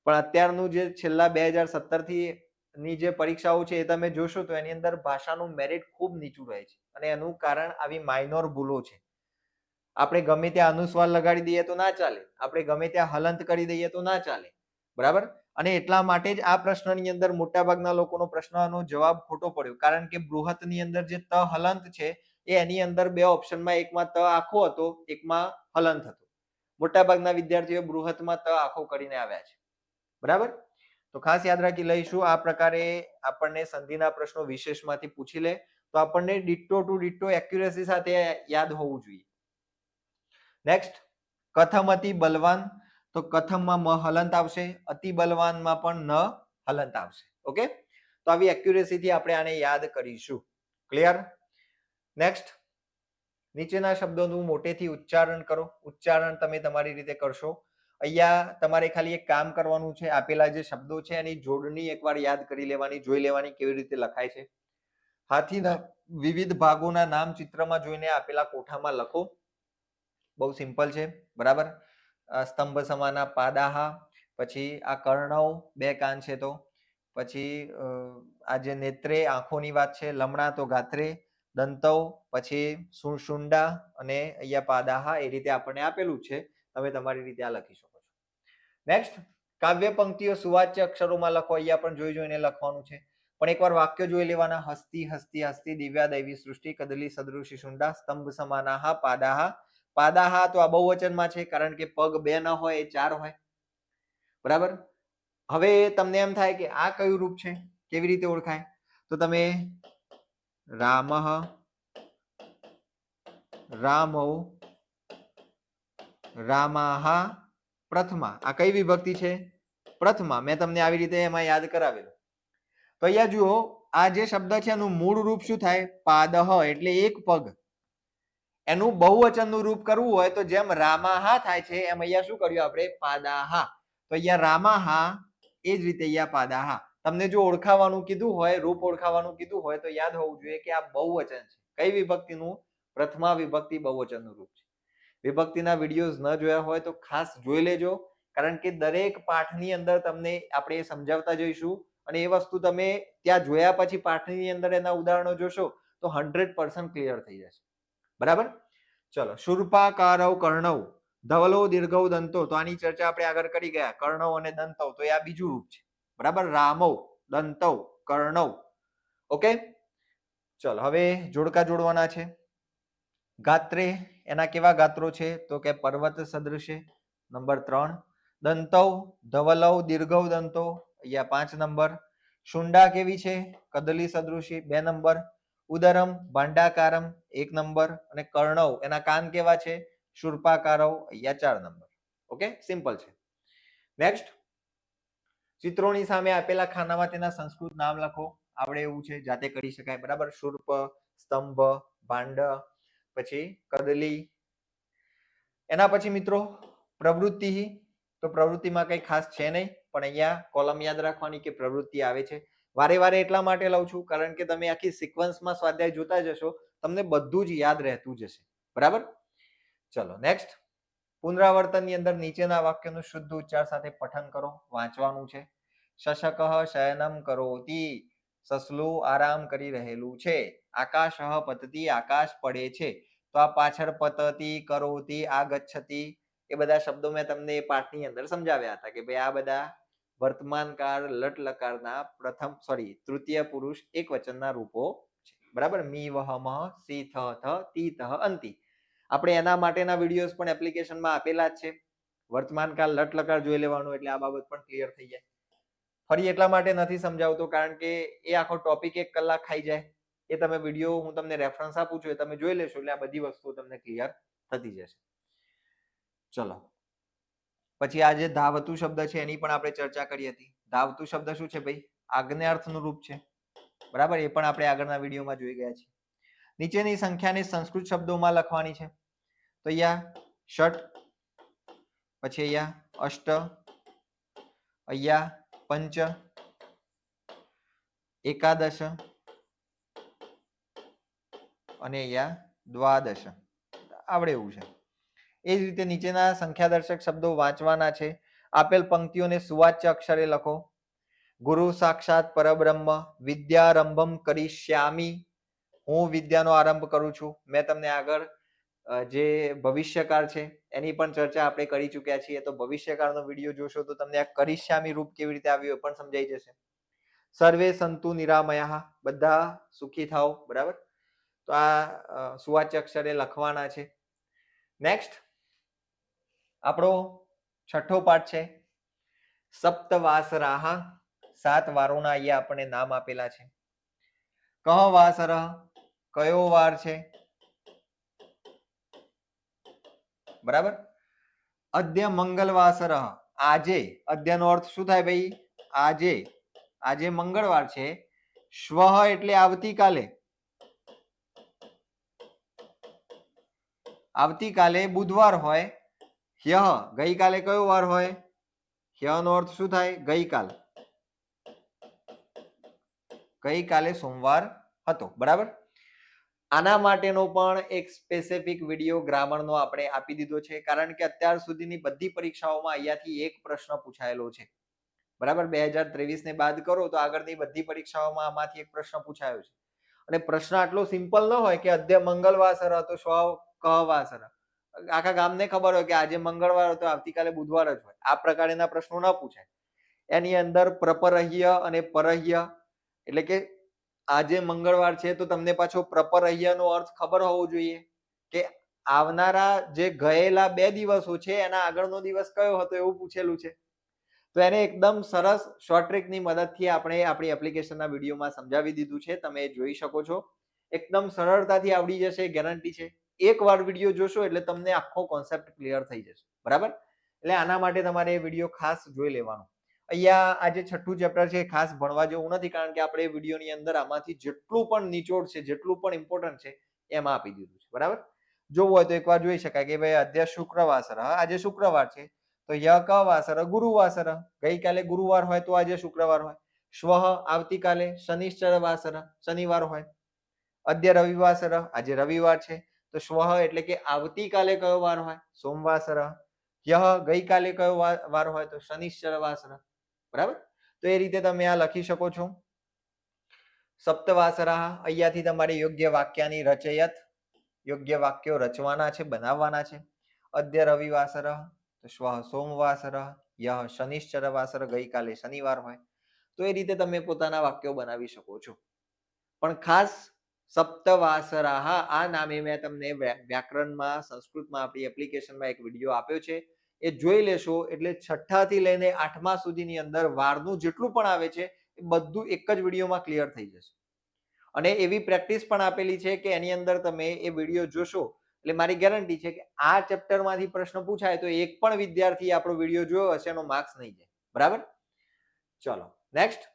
પણ અત્યારનું જે છેલ્લા 2017 થી ની જે પરીક્ષાઓ છે એ તમે જોશો તો એની અંદર ભાષાનું મેરિટ ખૂબ નીચું રહે છે અને એનું કારણ આવી માઇનોર ભૂલો છે. આપણે ગમે ત્યાં અનુસ્વાર લગાડી દઈએ તો ના ચાલે, આપણે ગમે ત્યાં હલંત કરી દઈએ તો ના ચાલે, બરાબર. અને એટલા માટે જ આ પ્રશ્નની અંદર મોટાભાગના લોકોનો પ્રશ્નનો જવાબ ખોટો પડ્યો, કારણ કે બૃહતની અંદર જે ત હલંત છે એ એની અંદર બે ઓપ્શનમાં એકમાં ત આખો હતો, એકમાં હલંત હતો. મોટાભાગના વિદ્યાર્થીઓ બૃહતમાં ત આખો કરીને આવ્યા છે, બરાબર. તો ખાસ યાદ રાખી લઈશું. આ પ્રકારે આપણને સંધિના પ્રશ્નો વિશેષમાંથી પૂછી લે તો આપણને ડિટ્ટો ટુ ડિટ્ટો એક્યુરેસી સાથે યાદ હોવું જોઈએ. નેક્સ્ટ, કથમ અતિ બલવાન, તો કથમમાં મ હલંત આવશે, અતિ બલવાનમાં પણ ન હલંત આવશે. ઓકે, તો આવી એક્યુરેસી થી આપણે આને યાદ કરીશું. ક્લિયર? નેક્સ્ટ, નીચેના શબ્દોનું મોટેથી ઉચ્ચારણ કરો. ઉચ્ચારણ તમે તમારી રીતે કરશો. અહીંયા તમારે ખાલી એક કામ કરવાનું છે, આપેલા જે શબ્દો છે એની જોડણી એકવાર યાદ કરી લેવાની, જોઈ લેવાની કેવી રીતે લખાય છે. હાથીના વિવિધ ભાગોના નામ ચિત્રમાં જોઈને આપેલા કોઠામાં લખો. બહુ સિમ્પલ છે, બરાબર. સ્તંભ સમાના પાદાહા, પછી આ કર્ણવ બે કાન છે તો, પછી આ જે નેત્રે આંખોની વાત છે, લમણા તો ગાત્રે, દંતવ, પછી શુંડા અને અહીંયા પાદાહા, એ રીતે આપણને આપેલું છે. તમે તમારી રીતે આ લખી શકો છો. નેક્સ્ટ, કાવ્ય પંક્તિઓ સુવાચ્ય અક્ષરોમાં લખો. અહીંયા પણ જોઈ જોઈને લખવાનું છે, પણ એકવાર વાક્ય જોઈ લેવાના. હસ્તી હસ્તી હસ્તી દિવ્યા દૈવી સૃષ્ટિ કદલી સદૃશી શુંડા સ્તંભ સમાનાહા પાદાહા. પાદાહા તો આ બહુવચનમાં છે, કારણ કે પગ બે ન હોય, એ ચાર હોય, બરાબર. હવે તમને એમ થાય કે આ કયું રૂપ છે, કેવી રીતે ઓળખાય? તો તમે રામઃ, રામૌ, રામાહા, પ્રથમા, આ કઈ વિભક્તિ છે? પ્રથમા. મેં તમને આવી રીતે એમાં યાદ કરાવેલું. તો અહીંયા જુઓ, આ જે શબ્દ છે એનું મૂળ રૂપ શું થાય? પાદહ, એટલે એક પગ. એનું બહુવચનનું રૂપ કરવું હોય તો જેમ રામાહા થાય છે એમ અહીંયા શું કર્યું આપણે? પાદાહા. તો અહીંયા રામાહા, એ જ રીતે અહીંયા પાદાહા. તમને જો ઓળખાવાનું કીધું હોય, રૂપ ઓળખાવાનું કીધું હોય તો યાદ હોવું જોઈએ કે આ બહુવચન છે. કઈ વિભક્તિનું? પ્રથમા વિભક્તિ બહુવચનનું રૂપ છે. વિભક્તિના વિડીયોઝ ન જોયા હોય તો ખાસ જોઈ લેજો, કારણ કે દરેક પાઠની અંદર તમને આપણે સમજાવતા જઈશું અને એ વસ્તુ તમે ત્યાં જોયા પછી પાઠની અંદર એના ઉદાહરણો જોશો તો 100% ક્લિયર થઈ જશે, બરાબર. ચલો, શૂર્પાકારવ કર્ણવ, ધવલો દીર્ઘવ દંતો, તો આની ચર્ચા આપણે આગળ કરી ગયા. કર્ણવ અને દંતવ, તો એ આ બીજું રૂપ છે, બરાબર. રામવ, દંતવ, કર્ણવ. ઓકે, ચલો હવે જોડકા જોડવાના છે. ગાત્રે, એના કેવા ગાત્રો છે? તો કે પર્વત સદૃશે, નંબર 3. દંતવ, ધવલવ દીર્ઘવ દંતો, અહીંયા 5 નંબર. શુંડા કેવી છે? કદલી સદૃશી, 2 નંબર. ઉદરમ, ભાંડાકારમ, 1 નંબર. અને કર્ણવ, એના કાન કેવા છે? શૂર્પાકારવ, અહીંયા 4 નંબર. ઓકે, સિમ્પલ છે. નેક્સ્ટ, ચિત્રોની સામે આપેલા ખાનામાં તેના સંસ્કૃત નામ લખો. આવડે એવું છે, જાતે કરી શકાય, બરાબર. શૂર્પ, સ્તંભ, ભાંડ, પછી કદલી. એના પછી મિત્રો પ્રવૃત્તિ, તો પ્રવૃત્તિમાં કઈ ખાસ છે નહીં, પણ અહીંયા કોલમ યાદ રાખવાની કે પ્રવૃત્તિ આવે છે. વારે વારે એટલા માટે લઉં છું કારણ કે તમે આખી સિક્વન્સમાં સ્વાધ્યાય જોતા જશો, તમને બધું જ યાદ રહેતું જશે, બરાબર. ચલો નેક્સ્ટ, પુનરાવર્તનની અંદર નીચેના વાક્યનું શુદ્ધ ઉચ્ચાર સાથે પઠન કરો. વાંચવાનું છે. શશક શયનમ કરોતિ, સસલું આરામ કરી રહેલું છે. આકાશ પતતી, આકાશ પડે છે. તો આ પાછળ પતતી, કરોતિ, આગચ્છતિ, એ બધા શબ્દો મેં તમને એ પાઠની અંદર સમજાવ્યા હતા કે ભાઈ આ બધા વર્તમાન કાળ લટ લકારના તૃતીય પુરુષ એક વચનના રૂપો છે, બરાબર. મી વહ મહ, સી થ થ, તી તહ, અંતિ. આપણે એના માટેના વિડીયોઝ પણ એપ્લિકેશનમાં આપેલા જ છે. વર્તમાન કાળ લટ લકાર જોઈ લેવાનું, એટલે આ બાબત પણ ક્લિયર થઈ જાય. ફરી એટલા માટે નથી સમજાવતો કારણ કે એ આખો ટોપિક 1 કલાક ખાઈ જાય. એ તમે વિડીયો હું તમને રેફરન્સ આપું છું, એ તમે જોઈ લેશો એટલે આ બધી વસ્તુઓ તમને ક્લિયર થતી જશે. ચલો, પછી આ જે ધાવતું શબ્દ છે એની પણ આપણે ચર્ચા કરી હતી. ધાવતું શબ્દ શું છે ભાઈ? આજ્ઞાર્થનું રૂપ છે, બરાબર. એ પણ આપણે આગળના વિડીયોમાં જોઈ ગયા છીએ. નીચેની સંખ્યાને સંસ્કૃત શબ્દોમાં લખવાની છે. તો અહીંયા ષટ, પછી અહીંયા અષ્ટ, અહીંયા પંચ, એકાદશ અને અહીંયા દ્વાદશ. આવડે એવું છે. એ જ રીતે નીચેના સંખ્યાદર્શક શબ્દો વાંચવાના છે. આપેલ પંક્તિઓને સુવાચ્ય અક્ષરે લખો. ગુરુ સાક્ષાત પરબ્રહ્મ વિદ્યારંભમ કરિષ્યામિ, હું વિદ્યાનો આરંભ કરું છું. મેં તમને આગળ જે ભવિષ્યકાળ છે એની પણ ચર્ચા આપણે કરી ચૂક્યા છીએ, તો ભવિષ્યકાળનો વિડીયો જોશો તો તમને આ કરિષ્યામી રૂપ કેવી રીતે આવ્યું એ પણ સમજાઈ જશે. સર્વે સંતુ નિરામયા, બધા સુખી થાઓ. બરાબર, તો આ સુવાચ્ય અક્ષરે લખવાના છે. નેક્સ્ટ આપણો છઠ્ઠો પાઠ છે સપ્તવાસરાહ, 7 વારોના અહીંયા આપણને નામ આપેલા છે. કહ વાસર, કયો વાર છે? બરાબર, અદ્ય મંગલવાસર, આજે. અદ્યનો અર્થ શું થાય ભાઈ? આજે. આજે મંગળવાર છે. શ્વ એટલે આવતીકાલે. આવતીકાલે બુધવાર હોય. હ્યઃ ગઈકાલે કયો વાર હોય? હ્યઃ નો અર્થ શું થાય? ગઈકાલ. ગઈકાલે સોમવાર હતો. બરાબર, આના માટેનો પણ એક સ્પેસિફિક વિડીયો ગ્રામરનો આપણે આપી દીધો છે, કારણ કે અત્યાર સુધીની બધી પરીક્ષાઓમાં અહીંયાથી એક પ્રશ્ન પૂછાયેલો છે. બરાબર, 2023 ને બાદ કરો તો આગળની બધી પરીક્ષાઓમાં આમાંથી એક પ્રશ્ન પૂછાયો છે. અને પ્રશ્ન આટલો સિમ્પલ ન હોય કે અદ્ય મંગલવાસર હતો શ્વ કહ વાસર, આખા ગામને ખબર હોય કે આજે મંગળવાર હતો આવતીકાલે બુધવાર જ હોય. આ પ્રકારના પ્રશ્નો ન પૂછાય. એની અંદર પ્રપરહ્ય અને પરહ્ય, એટલે કે આજે મંગળવાર છે તો તમને પાછો પ્રપરહ્ય નો અર્થ ખબર હોવો જોઈએ કે આવનારા જે ગયેલા 2 દિવસો છે એના આગળનો દિવસ કયો હતો, એવું પૂછેલું છે. તો એને એકદમ સરસ શોર્ટ ટ્રિકની મદદથી આપણે આપણી એપ્લિકેશનના વિડીયોમાં સમજાવી દીધું છે. તમે જોઈ શકો છો, એકદમ સરળતાથી આવડી જશે, ગેરંટી છે. એકવાર વિડીયો જોશો એટલે તમને આખો કોન્સેપ્ટ ક્લિયર થઈ જશે. બરાબર, એટલે આના માટે તમારે એ વિડીયો ખાસ જોઈ લેવાનો. અહીંયા આજે છઠ્ઠું ચેપ્ટર છે, ખાસ ભણવા જેવું નથી, કારણ કે આપણે વિડીયોની અંદર આમાંથી જેટલું પણ નિચોડ છે, જેટલું પણ ઇમ્પોર્ટન્ટ છે એમાં આપી દીધું છે. બરાબર, જોવું હોય તો એકવાર જોઈ શકાય કે ભાઈ અદ્ય શુક્રવાસર, આજે શુક્રવાર છે તો ય ક વાસર ગુરુવાસર, ગઈકાલે ગુરુવાર હોય તો આજે શુક્રવાર હોય. શ્વ આવતીકાલે શનિશ્ચર વાસર, શનિવાર હોય. અદ્ય રવિવાસર, આજે રવિવાર છે તો શ્વ એટલે કે આવતીકાલે કયો વાર હોય? સોમવાસર. યહ ગઈકાલે કયો વાર હોય? તો શનિશ્ચર વાસર. બરાબર, તો એ રીતે તમે આ લખી શકો છો. સપ્તવાસરા, અહીંયાથી તમારે યોગ્ય વાક્યની રચયત, યોગ્ય વાક્યો રચવાના છે, બનાવવાના છે. અદ્ય રવિવાસર તો શ્વ સોમવાસર, યહ શનિશ્ચર વાસર, ગઈકાલે શનિવાર હોય. તો એ રીતે તમે પોતાના વાક્યો બનાવી શકો છો. પણ ખાસ સપ્તવાસરાહ આ નામે મેં તમને વ્યાકરણમાં સંસ્કૃતમાં આપણી એપ્લિકેશનમાં એક વિડીયો આપ્યો છે, એ જોઈ લેશો એટલે 6થા થી લઈને 8મા સુધીની અંદર વારનું જેટલું પણ આવે છે એ બધું એક જ વિડીયોમાં ક્લિયર થઈ જશે. અને એવી પ્રેક્ટિસ પણ આપેલી છે કે એની અંદર તમે એ વિડીયો જોશો એટલે મારી ગેરંટી છે કે આ ચેપ્ટરમાંથી પ્રશ્ન પૂછાય તો એક પણ વિદ્યાર્થી આપણો વિડીયો જોયો હશે એનો માર્ક્સ નહીં જાય. બરાબર, ચલો નેક્સ્ટ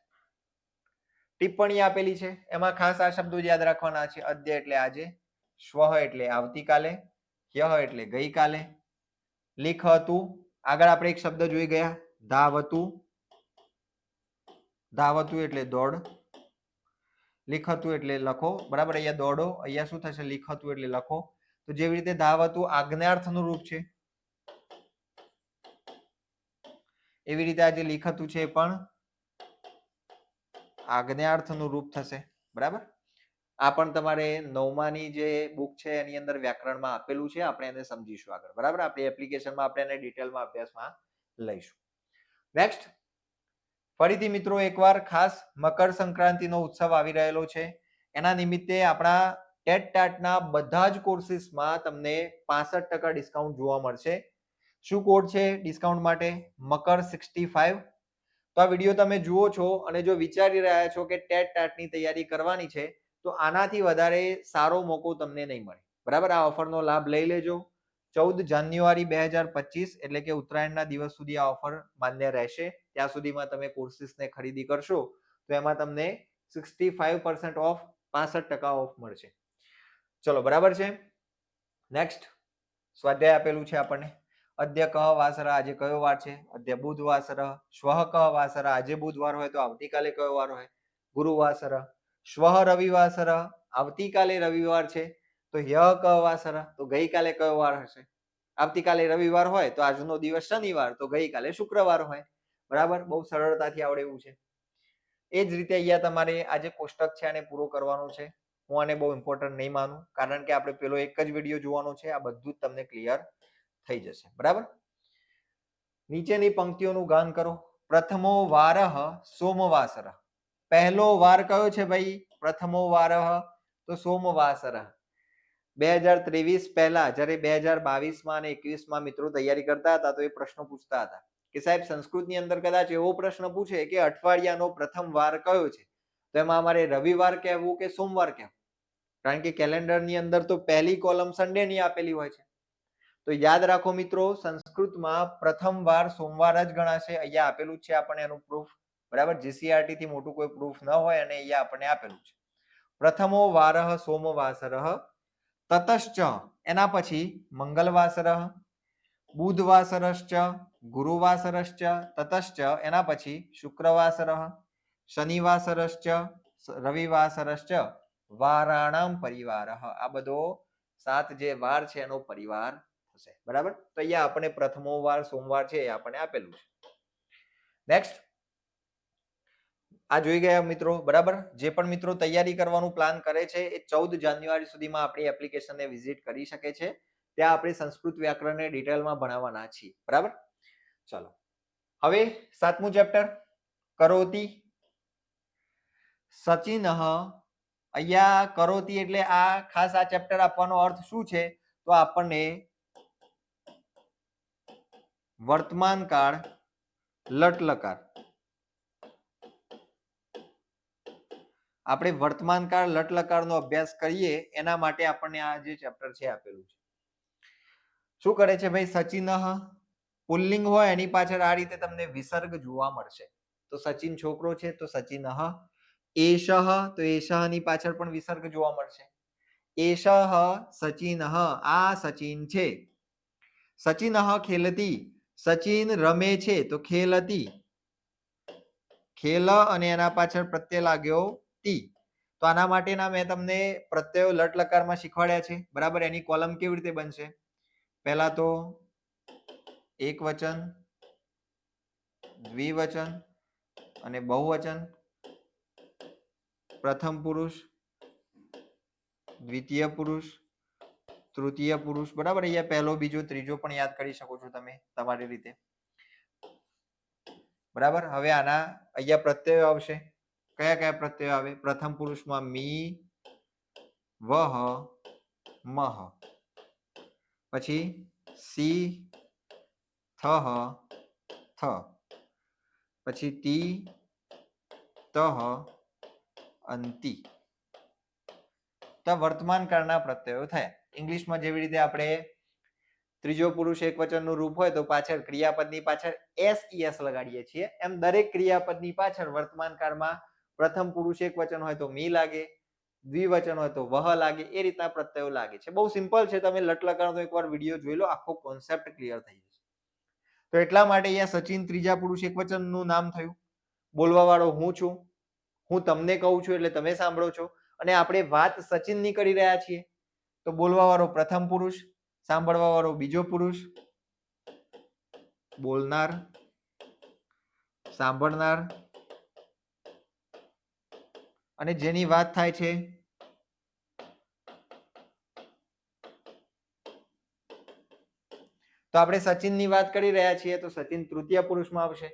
ટિપ્પણી આપેલી છે, એમાં ખાસ આ શબ્દો યાદ રાખવાના છે. અદ્ય એટલે આજે, શ્વ એટલે આવતીકાલે, હ્યઃ એટલે ગઈકાલે, લિખતું, આગળ આપણે એક શબ્દ જોઈ ગયા ધાવતું, ધાવતું એટલે દોડ, લિખતું એટલે લખો. બરાબર, અહીંયા દોડો, અહીંયા શું થશે? લિખતું એટલે લખો. તો જેવી રીતે ધાવતું આજ્ઞાર્થનું રૂપ છે, એવી રીતે આજે લિખતું છે પણ આજ્ઞાર્થનું રૂપ થશે. બરાબર, આ પણ તમારે 9માની જે બુક છે એની અંદર વ્યાકરણમાં આપેલું છે, આપણે એને સમજીશું આગળ. બરાબર, આપણી એપ્લિકેશનમાં આપણે એને ડિટેલમાં અભ્યાસમાં લઈશું. નેક્સ્ટ ફરીથી મિત્રો એકવાર ખાસ મકર સંક્રાંતિનો ઉત્સવ આવી રહેલો છે, એના નિમિત્તે આપણા ટેટ ટાટના બધા જ કોર્સિસમાં તમને 65% ડિસ્કાઉન્ટ જોવા મળશે. શું કોડ છે ડિસ્કાઉન્ટ માટે? મકર 65. તો આ વિડીયો તમે જુઓ છો અને જો વિચારી રહ્યા છો કે ટેટ ટાટની તૈયારી કરવાની છે તો આનાથી વધારે સારો મોકો તમને નહીં મળે. બરાબર, આ ઓફરનો લાભ લઈ લેજો. 14 જાન્યુઆરી 2025 એટલે કે ઉત્તરાયણના દિવસ સુધી આ ઓફર માન્ય રહેશે. ત્યાં સુધીમાં તમે કોર્સિસને ખરીદી કરશો તો એમાં તમને 65% ઓફ, 65% ઓફ મળશે. ચલો બરાબર છે. નેક્સ્ટ સ્વાધ્યાય આપેલું છે આપણને. અદ્ય કહ વાસર, આજે કયો વાર છે? અદ્ય બુધવાસર. શ્વઃ કહ વાસર, આજે બુધવાર હોય તો આવતીકાલે કયો વાર હોય? ગુરુવાસર. શ્વઃ રવિવાસર, આવતીકાલે રવિવાર છે તો હ્યઃ કહ વાસર, તો ગઈકાલે કયો વાર હશે? આવતીકાલે રવિવાર હોય તો આજનો દિવસ શનિવાર, તો ગઈકાલે શુક્રવાર હોય. બરાબર, બહુ સરળતાથી આવડે એવું છે. એ જ રીતે અહીંયા તમારે આ જે કોષ્ટક છે આને પૂરો કરવાનું છે. હું આને બહુ ઇમ્પોર્ટન્ટ નહીં માનું, કારણ કે આપણે પેલો એક જ વિડીયો જોવાનો છે. આ બધું જ તમને ક્લિયર થઈ જશે. બરાબર. નીચેની પંક્તિઓનું ગાન કરો. પ્રથમો વારહ સોમવાસર. પહેલો વાર કયો છે ભાઈ? પ્રથમો વારહ તો સોમવાસર. 2023 પહેલા જ્યારે 2022 અને 21 મિત્રો તૈયારી કરતા હતા તો એ પ્રશ્ન પૂછતા હતા કે સાહેબ સંસ્કૃતની અંદર કદાચ એવો પ્રશ્ન પૂછે કે અઠવાડિયાનો પ્રથમ વાર કયો છે, તો એમાં અમારે રવિવાર કહેવું કે સોમવાર કહેવું? કારણ કે કેલેન્ડરની અંદર તો પહેલી કોલમ સન્ડે ની આપેલી હોય છે. તો યાદ રાખો મિત્રો, સંસ્કૃતમાં પ્રથમ વાર સોમવાર જ ગણાશે. અહીંયા આપેલું છે આપણને એનું પ્રૂફ. બરાબર. જીસીઆરટી થી મોટું કોઈ પ્રૂફ ન હોય અને અહીંયા આપણને આપેલું છે. પ્રથમો વારહ સોમવાસરઃ તતશ્ચ એના પછી મંગલવાસરઃ બુધવાસરશ્ચ ગુરુવાસરશ્ચ તતશ્ચ એના પછી શુક્રવાસરઃ શનિવાસરશ્ચ રવિવાસરશ્ચ વારાણામ પરિવારઃ. આ બધો 7 જે વાર છે એનો પરિવાર થશે. બરાબર. તો અહીંયા આપણે પ્રથમો વાર સોમવાર છે એ આપણને આપેલું છે. નેક્સ્ટ આ જોઈ ગયા મિત્રો. બરાબર. જે પણ મિત્રો તૈયારી કરવાનું પ્લાન કરે છે એ 14 જાન્યુઆરી સુધીમાં આપણી એપ્લિકેશનને વિઝિટ કરી શકે છે. ત્યાં આપણે સંસ્કૃત વ્યાકરણને ડિટેલમાં ભણાવવાના છીએ. બરાબર. ચલો હવે 7મું ચેપ્ટર કરોતિ. સચિન. અહીંયા કરોતિ એટલે આ ખાસ આ ચેપ્ટર આપવાનો અર્થ શું છે? તો આપણને વર્તમાન કાળ લટલકાર, આપણે વર્તમાન કાળ લટલકારનો અભ્યાસ કરીએ એના માટે આપણને આ જે ચેપ્ટર છે આપેલું છે. શું કરે છે ભાઈ? સચિન પુલ્લિંગ હોય એની પાછળ આ રીતે તમને વિસર્ગ જોવા મળશે. તો સચિન છોકરો છે તો સચિન. એષઃ તો એષઃ ની પાછળ પણ વિસર્ગ જોવા મળશે. એષઃ સચિન, આ સચિન છે. સચિન ખેલતી, સચિન રમે છે તો ખેલતી. ખેલ અને એના પાછળ પ્રત્યય લાગ્યો તી. તો આના માટેના મેં તમને પ્રત્યયો લટલકારમાં શીખવાડ્યા છે. બરાબર. એની કોલમ કેવી રીતે બનશે? પહેલા તો એક વચન, દ્વિવચન અને બહુવચન. પ્રથમ પુરુષ, દ્વિતીય પુરુષ, તૃતીય પુરુષ. બરાબર. અહીંયા પહેલો, બીજો, ત્રીજો પણ યાદ કરી શકો છો તમે તમારી રીતે. બરાબર. હવે આના અહીંયા પ્રત્યયો આવશે. કયા કયા પ્રત્યયો આવે? પ્રથમ પુરુષમાં મી, વહ, મહ. પછી સી, થહ, થ. પછી તી, તહ, અંતિ. તો વર્તમાન કાળના પ્રત્યયો થયા. ઇંગ્લિશમાં જેવી રીતે આપણે ત્રીજો પુરુષ એક વચનનું રૂપ હોય તો પાછળ ક્રિયાપદની પાછળ એસ લગાડીએ છીએ, એમ દરેક ક્રિયાપદની પાછળ વર્તમાન કાળમાં પ્રથમ પુરુષ એક વચન હોય તો મી લાગે, દ્વિવચન હોય તો વહ લાગે. એ રીતના પ્રત્યયો લાગે છે. બહુ સિમ્પલ છે. તમે લટલકારનો એકવાર વિડીયો જોઈ લો, આખો કોન્સેપ્ટ ક્લિયર થઈ જશે. તો એટલા માટે અહીંયા સચિન ત્રીજા પુરુષ એક વચનનું નામ થયું. બોલવા વાળો હું છું. હું તમને કહું છું એટલે તમે સાંભળો છો. અને આપણે વાત સચિનની કરી રહ્યા છીએ તો બોલવા વાળો પ્રથમ પુરુષ, સાંભળવા વાળો બીજો પુરુષ. બોલનાર, સાંભળનાર અને જેની વાત થાય છે તો આપણે સચિનની વાત કરી રહ્યા છીએ તો સચિન તૃતીય પુરુષમાં આવશે.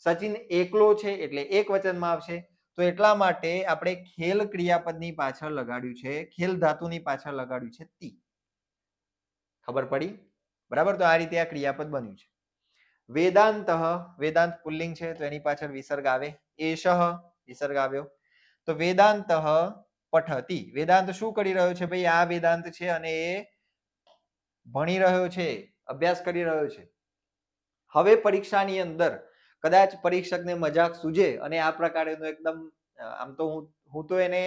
સચિન એકલો છે એટલે એક વચનમાં આવશે. તો એટલા માટે આપણે ખેલ ક્રિયાપદની પાછળ લગાડ્યું છે, ખેલ ધાતુની પાછળ લગાડ્યું છે તી. ખબર પડી? બરાબર. તો આ રીતે આ ક્રિયાપદ બન્યું છે. વેદાંત, વેદાંત પુલ્લિંગ છે તો એની પાછળ વિસર્ગ આવે. એષઃ વિસર્ગ આવ્યો. તો વેદાંત પઠતી. વેદાંત શું કરી રહ્યો છે ભાઈ? આ વેદાંત છે અને એ ભણી રહ્યો છે, અભ્યાસ કરી રહ્યો છે. હવે પરીક્ષાની અંદર કદાચ પરીક્ષકને મજાક સૂજે અને આ પ્રકારેનો એકદમ આમ તો હું તો એને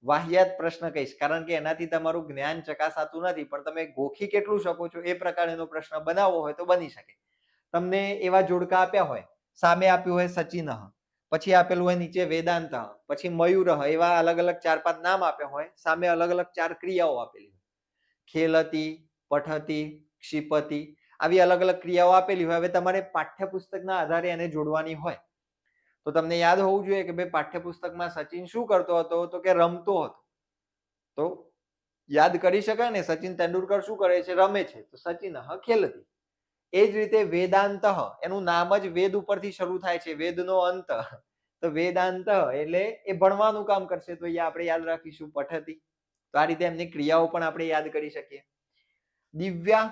વાહિયાત પ્રશ્ન કહીશ, કારણ કે એનાથી તમારું જ્ઞાન ચકાસાતું નથી, પણ તમે ગોખી કેટલું શકો છો એ પ્રકારનો પ્રશ્ન બનાવવો હોય તો બની શકે. તમને એવા જોડકા આપ્યા હોય, સામે આપ્યું હોય સચિન, પછી આપેલું હોય નીચે વેદાંત, પછી મયુર, એવા અલગ અલગ 4-5 નામ આપ્યા હોય, સામે અલગ અલગ 4 ક્રિયાઓ આપેલી હોય. ખેલતી, પઠતી, ક્ષિપતિ, આવી અલગ અલગ ક્રિયાઓ આપેલી હોય. હવે તમારે પાઠ્યપુસ્તકના આધારે એને જોડવાની હોય તો તમને યાદ હોવું જોઈએ કે ભાઈ પાઠ્યપુસ્તકમાં સચિન શું કરતો હતો? તો કે રમતો હતો. તો યાદ કરી શકાય ને, સચિન તેંડુલકર શું કરે છે? રમે છે. તો સચિન ખેલતી. એ જ રીતે વેદાંત, એનું નામ જ વેદ ઉપરથી શરૂ થાય છે, વેદનો અંત. તો વેદાંત એટલે એ ભણવાનું કામ કરશે. તો અહીંયા આપણે યાદ રાખીશું પઠતી. તો આ રીતે એમની ક્રિયાઓ પણ આપણે યાદ કરી શકીએ. દિવ્યા,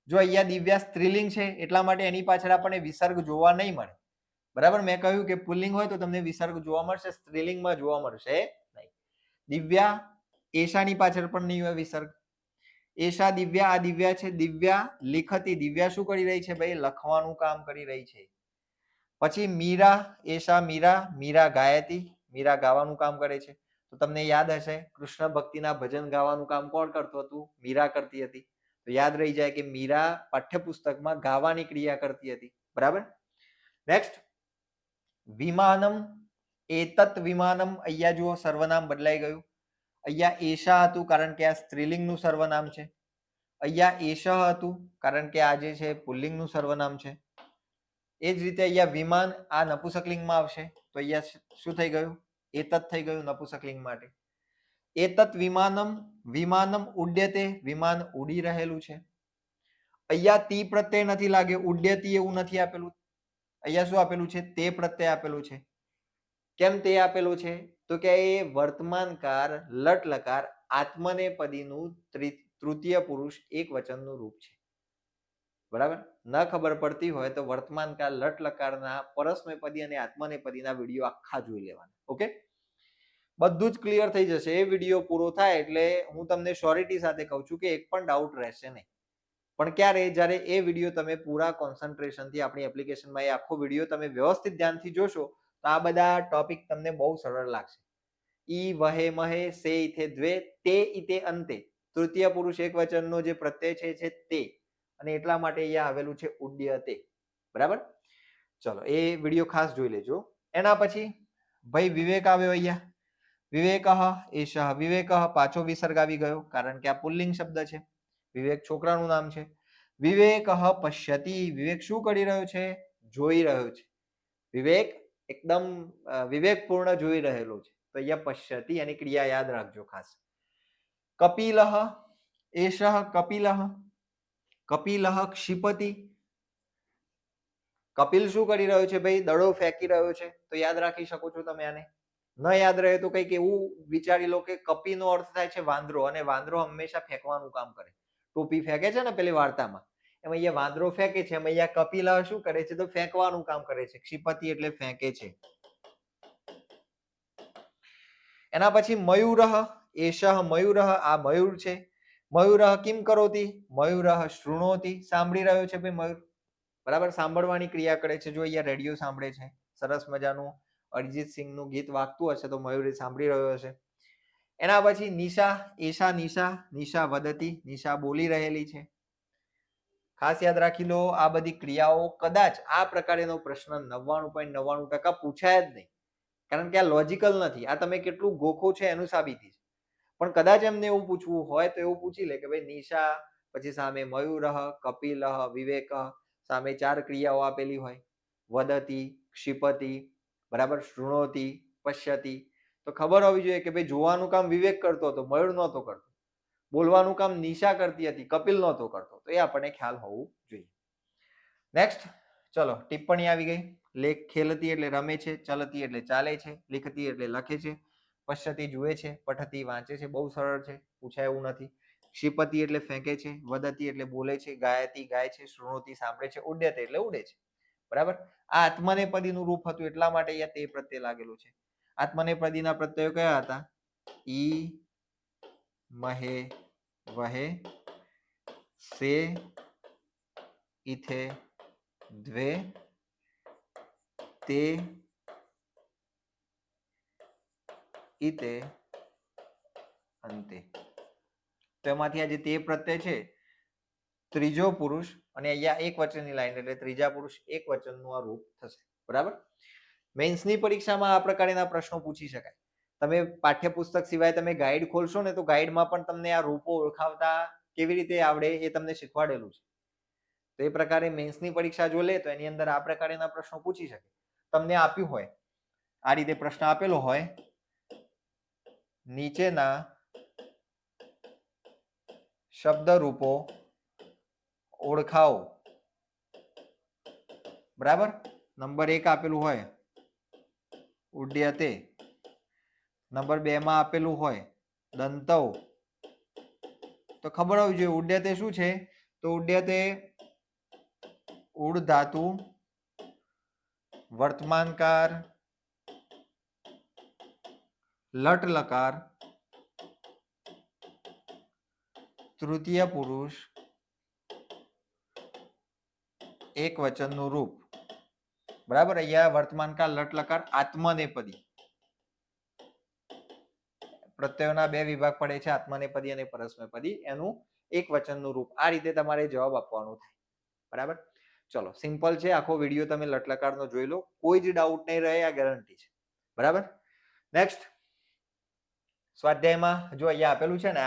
જો અહીંયા દિવ્યા સ્ત્રીલિંગ છે એટલા માટે એની પાછળ આપણને વિસર્ગ જોવા નહીં મળે. બરાબર, મેં કહ્યું કે પુલ્લિંગ હોય તો તમને વિસર્ગ જોવા મળશે, સ્ત્રીલિંગમાં જોવા મળશે નહીં. દિવ્યા, એશાની પાછળ પણ નહીં હોય વિસર્ગ. એશા દિવ્યા, આ દિવ્યા છે. દિવ્યા લિખતી, દિવ્યા શું કરી રહી છે? ભાઈ લખવાનું કામ કરી રહી છે. પછી મીરા, એશા મીરા, મીરા ગાયતી, મીરા ગાવાનું કામ કરે છે. તો તમને યાદ હશે કૃષ્ણ ભક્તિના ભજન ગાવાનું કામ કોણ કરતું હતું? મીરા કરતી હતી. તો યાદ રહી જાય કે મીરા પાઠ્યપુસ્તકમાં ગાવાની ક્રિયા કરતી હતી. બરાબર. નેક્સ્ટ, વિમાનમ, એતત વિમાનમ, અહીંયા જુઓ સર્વનામ બદલાઈ ગયું. અહીંયા એશા હતું કારણ કે આ સ્ત્રીલિંગનું સર્વનામ છે. અહીંયા એશ હતું કારણ કે આ જે છે પુલ્લિંગનું સર્વનામ છે. એ જ રીતે અહીંયા વિમાન, આ નપુંસકલિંગમાં આવશે. તો અહીંયા શું થઈ ગયું? એતત થઈ ગયું નપુંસકલિંગ માટે. એતત વિમાનમ, વિમાનમ ઉડ્યતે, વિમાન ઉડી રહેલું છે. અહીંયા તી પ્રત્યય નથી લાગ્યો, ઉડ્યતી એવું નથી આપેલું. અહીંયા શું આપેલું છે? તે પ્રત્યય આપેલું છે. કેમ તે આપેલું છે? તો કે એ વર્તમાન કાળ લટ લકાર આત્મનેપદીનું તૃતીય પુરુષ એક વચનનું રૂપ છે. બરાબર, ન ખબર પડતી હોય તો વર્તમાન કાળ લટ લકારના પરસ્મયપદી અને આત્મનેપદીના વિડીયો આખા જોઈ લેવાના. ઓકે, બધું જ ક્લિયર થઈ જશે. એ વિડીયો પૂરો થાય એટલે હું તમને શ્યોરિટી સાથે કહું છું કે એક પણ ડાઉટ રહેશે નહીં. પણ ક્યારે? જ્યારે એ વિડીયો તમે પૂરા કોન્સન્ટ્રેશનથી આપણી એપ્લિકેશનમાં એ આખો વિડીયો તમે વ્યવસ્થિત ધ્યાનથી જોશો તો આ બધા ટોપિક તમને બહુ સરળ લાગશે. ઈ વહે મહે, સે ઇથે દ્વે, તે ઇતે અંતે, તૃતીય પુરુષ એક વચનનો જે પ્રત્યય છે તે, અને એટલા માટે અહીંયા આવેલું છે ઉડ્યતે. બરાબર, ચલો એ વિડીયો ખાસ જોઈ લેજો. એના પછી ભાઈ વિવેક આવ્યો. અહીંયા વિવેક, એશ, વિવેક પાછો વિસર્ગ આવી ગયો કારણ કે આ પુલ્લિંગ શબ્દ છે. વિવેક છોકરાનું નામ છે. વિવેક પશ્યતિ, વિવેક શું કરી રહ્યો છે? જોઈ રહ્યો છે. વિવેક એકદમ વિવેકપૂર્ણ જોઈ રહેલો છે. તો અહીંયા પશ્યતિ એની ક્રિયા યાદ રાખજો ખાસ. કપિલ, એશ કપિલ, કપિલ ક્ષિપતિ, કપિલ શું કરી રહ્યો છે? ભાઈ દડો ફેંકી રહ્યો છે. તો યાદ રાખી શકો છો તમે આને. ન યાદ રહે તો કંઈક એવું વિચારી લો કે કપીનો અર્થ થાય છે વાંદરો, અને વાંદરો હંમેશા ફેંકવાનું કામ કરે. ટોપી ફેંકે છે ને પેલી વાર્તામાં, એમાં અહીંયા વાંદરો ફેંકે છે, એમાં અહીંયા કપિલ શું કરે છે? તો ફેંકવાનું કામ કરે છે. ક્ષિપતિ એટલે ફેંકે છે. એના પછી મયુર, એશ મયુર, આ મયુર છે. મયુર કિમ કરોતિ, મયુર શૃણોતિ, સાંભળી રહ્યો છે ભાઈ મયુર. બરાબર, સાંભળવાની ક્રિયા કરે છે. જો અહીંયા રેડિયો સાંભળે છે, સરસ મજાનું અરિજીત સિંહનું ગીત વાગતું હશે તો મયુર સાંભળી રહ્યો હશે. એના પછી નિશા, એશા નિશા, નિશા વદતી, નિશા બોલી રહેલી છે. ખાસ યાદ રાખી લો, આ બધી ક્રિયાઓ કદાચ આ પ્રકારેનો પ્રશ્ન 99.99% પૂછાય જ નહીં, કારણ કે આ લોજિકલ નથી. આ તમે કેટલું ગોખો છે એનું સાબિતી છે. પણ કદાચ એમને એવું પૂછવું હોય તો એવું પૂછી લે કે ભાઈ નિશા, પછી સામે મયુર, કપિલ, વિવેક, સામે 4 ક્રિયાઓ આપેલી હોય, વદતી, ક્ષિપતિ, બરાબર, શૃણોતિ, પશ્યતિ. તો ખબર હોવી જોઈએ કે ભાઈ જોવાનું કામ વિવેક કરતો હતો, મયુર નહોતો કરતો. બોલવાનું કામ નિશા કરતી હતી, કપિલ નહોતો કરતો. તો એ આપણને ખ્યાલ હોવું જોઈએ. નેક્સ્ટ, ચલો ટિપ્પણી આવી ગઈ. લેખ, ખેલતી એટલે રમે છે, ચલતી એટલે ચાલે છે, લિખતી એટલે લખે છે, પશ્યતિ જુએ છે, પઠતી વાંચે છે. બહુ સરળ છે, પૂછાય એવું નથી. ક્ષિપતિ એટલે ફેંકે છે, વદતી એટલે બોલે છે, ગાયતી ગાય છે, શૃણોતી સાંભળે છે, ઉડ્યતે એટલે ઉડે છે. બરાબર, આ આત્મનેપદીનું રૂપ હતું એટલા માટે અહીંયા તે પ્રત્યય લાગેલું છે. આત્મનેપદીના પ્રત્યયો કયા હતા? ઈ, મહે, વહે, સે, ઇથે, દ્વે, તે, ઇતે, અંતે. તો એમાંથી આ જે તે પ્રત્યય છે ત્રીજો પુરુષ, અને અહીંયા એક વચનની લાઈન એટલે ત્રીજા પુરુષ એક વચનનું આ રૂપ થશે. બરાબર, મેન્સની પરીક્ષામાં આ પ્રકારના પ્રશ્નો પૂછી શકાય. તમે પાઠ્યપુસ્તક સિવાય તમે ગાઈડ ખોલશો ને તો ગાઈડમાં પણ તમને આ રૂપો ઓળખાવતા કેવી રીતે આવડે એ તમને શીખવાડેલું છે. તો એ પ્રકારે મેન્સની પરીક્ષા જો લે તો એની અંદર આ પ્રકારના પ્રશ્નો પૂછી શકે. તમને આપ્યું હોય, આ રીતે પ્રશ્ન આપેલો હોય, નીચેના શબ્દ રૂપો ઓળખાવો, બરાબર. નંબર 1 આપેલું હોય ઉડ્યતે, નંબર 2 માં આપેલું હોય દંતવ. તો ખબર હોવી જોઈએ ઉડ્યતે શું છે, તો ઉડ્યતે ઉડ ધાતુ વર્તમાનકાર લટ લકાર તૃતીય પુરુષ એક વચનનું રૂપ, બરાબર. અહીંયા વર્તમાનકાળ લટ લકાર આત્મનેપદી, પ્રત્યયોના 2 વિભાગ પડે છે, આત્મનેપદી અને પરસ્મૈપદી, એનું એક વચનનું રૂપ. આ રીતે તમારે જવાબ આપવાનો થાય, બરાબર. ચલો, સિમ્પલ છે. આખો વિડીયો તમે લટ લકારનો જોઈ લો, કોઈ જ ડાઉટ નહીં રહે, આ ગેરંટી છે, બરાબર. નેક્સ્ટ સ્વાધ્યાયમાં જો અહીંયા આપેલું છે ને,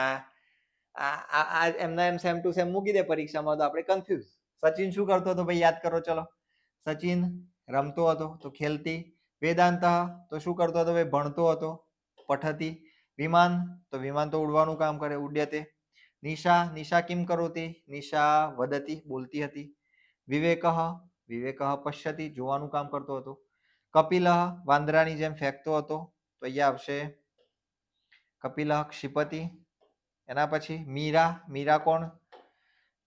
આ એમના એમ સેમ ટુ સેમ મૂકી દે પરીક્ષામાં તો આપણે કન્ફ્યુઝ. સચિન શું કરતો હતો ભાઈ, યાદ કરો. ચલો, સચિન રમતો હતો તો ખેલતી. વેદાંત તો શું કરતો હતો ભાઈ, ભણતો હતો, પઠતી. વિમાન તો વિમાન તો ઉડવાનું કામ કરે, ઉડ્યતે. નિશા નિશા કિમ કરોતી, નિશા વદતી, બોલતી હતી. વિવેક વિવેક પશ્યતિ, જોવાનું કામ કરતો હતો. કપિલ વાંદરાની જેમ ફેંકતો હતો, તો અહીંયા આવશે કપિલ ક્ષિપતિ. એના પછી મીરા, મીરા કોણ,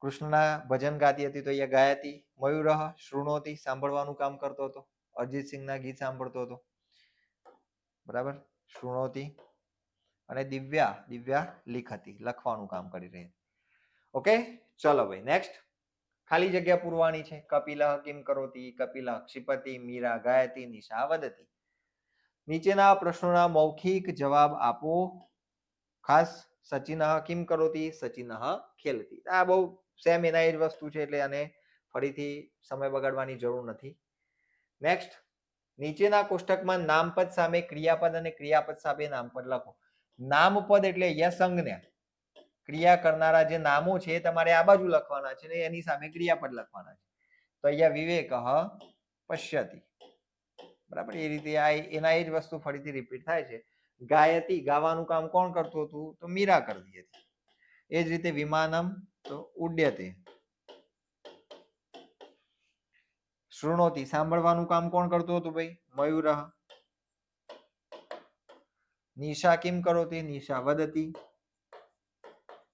કૃષ્ણના ભજન ગાતી હતી, તો અહીંયા ગાયતી. મયુર શૃણોતી, સાંભળવાનું કામ કરતો હતો, અરિજીતસિંહના ગીત સાંભળતો હતો, બરાબર, શૃણોતી. અને દિવ્યા, દિવ્યા લિખતી, લખવાનું કામ કરી રહી. ઓકે, ચલો ભાઈ નેક્સ્ટ. ખાલી જગ્યા પૂરવાની છે. કપિલ કિમ કરોતી, કપિલ ક્ષિપતિ, મીરા ગાયતી, નિશા વદતી. નીચેના પ્રશ્નોના મૌખિક જવાબ આપો. ખાસ સચિન કિમ કરોતી, સચિન ખેલતી. આ બહુ સેમ એના એ જ વસ્તુ છે, એટલે આને ફરીથી સમય બગાડવાની જરૂર નથી. નેક્સ્ટ, નીચેના કોષ્ટકમાં નામપદ સામે ક્રિયાપદ અને ક્રિયાપદ સામે નામપદ લખો. નામપદ એટલે અહીંયા સંજ્ઞા, ક્રિયા કરનારા જે નામો છે એ તમારે આ બાજુ લખવાના છે ને એની સામે ક્રિયાપદ લખવાના છે. તો અહીંયા વિવેક પશ્યતિ, બરાબર. એ રીતે આ એના એ જ વસ્તુ ફરીથી રિપીટ થાય છે. ગાયતી, ગાવાનું કામ કોણ કરતું હતું, તો મીરા કરતી હતી. એ જ રીતે વિમાનમ તો ઉડ્યતે. શૃણોતી, સાંભળવાનું કામ કોણ કરતું હતું ભાઈ, મયુર. નિશા કિમ કરોતી, નિશા વદતી.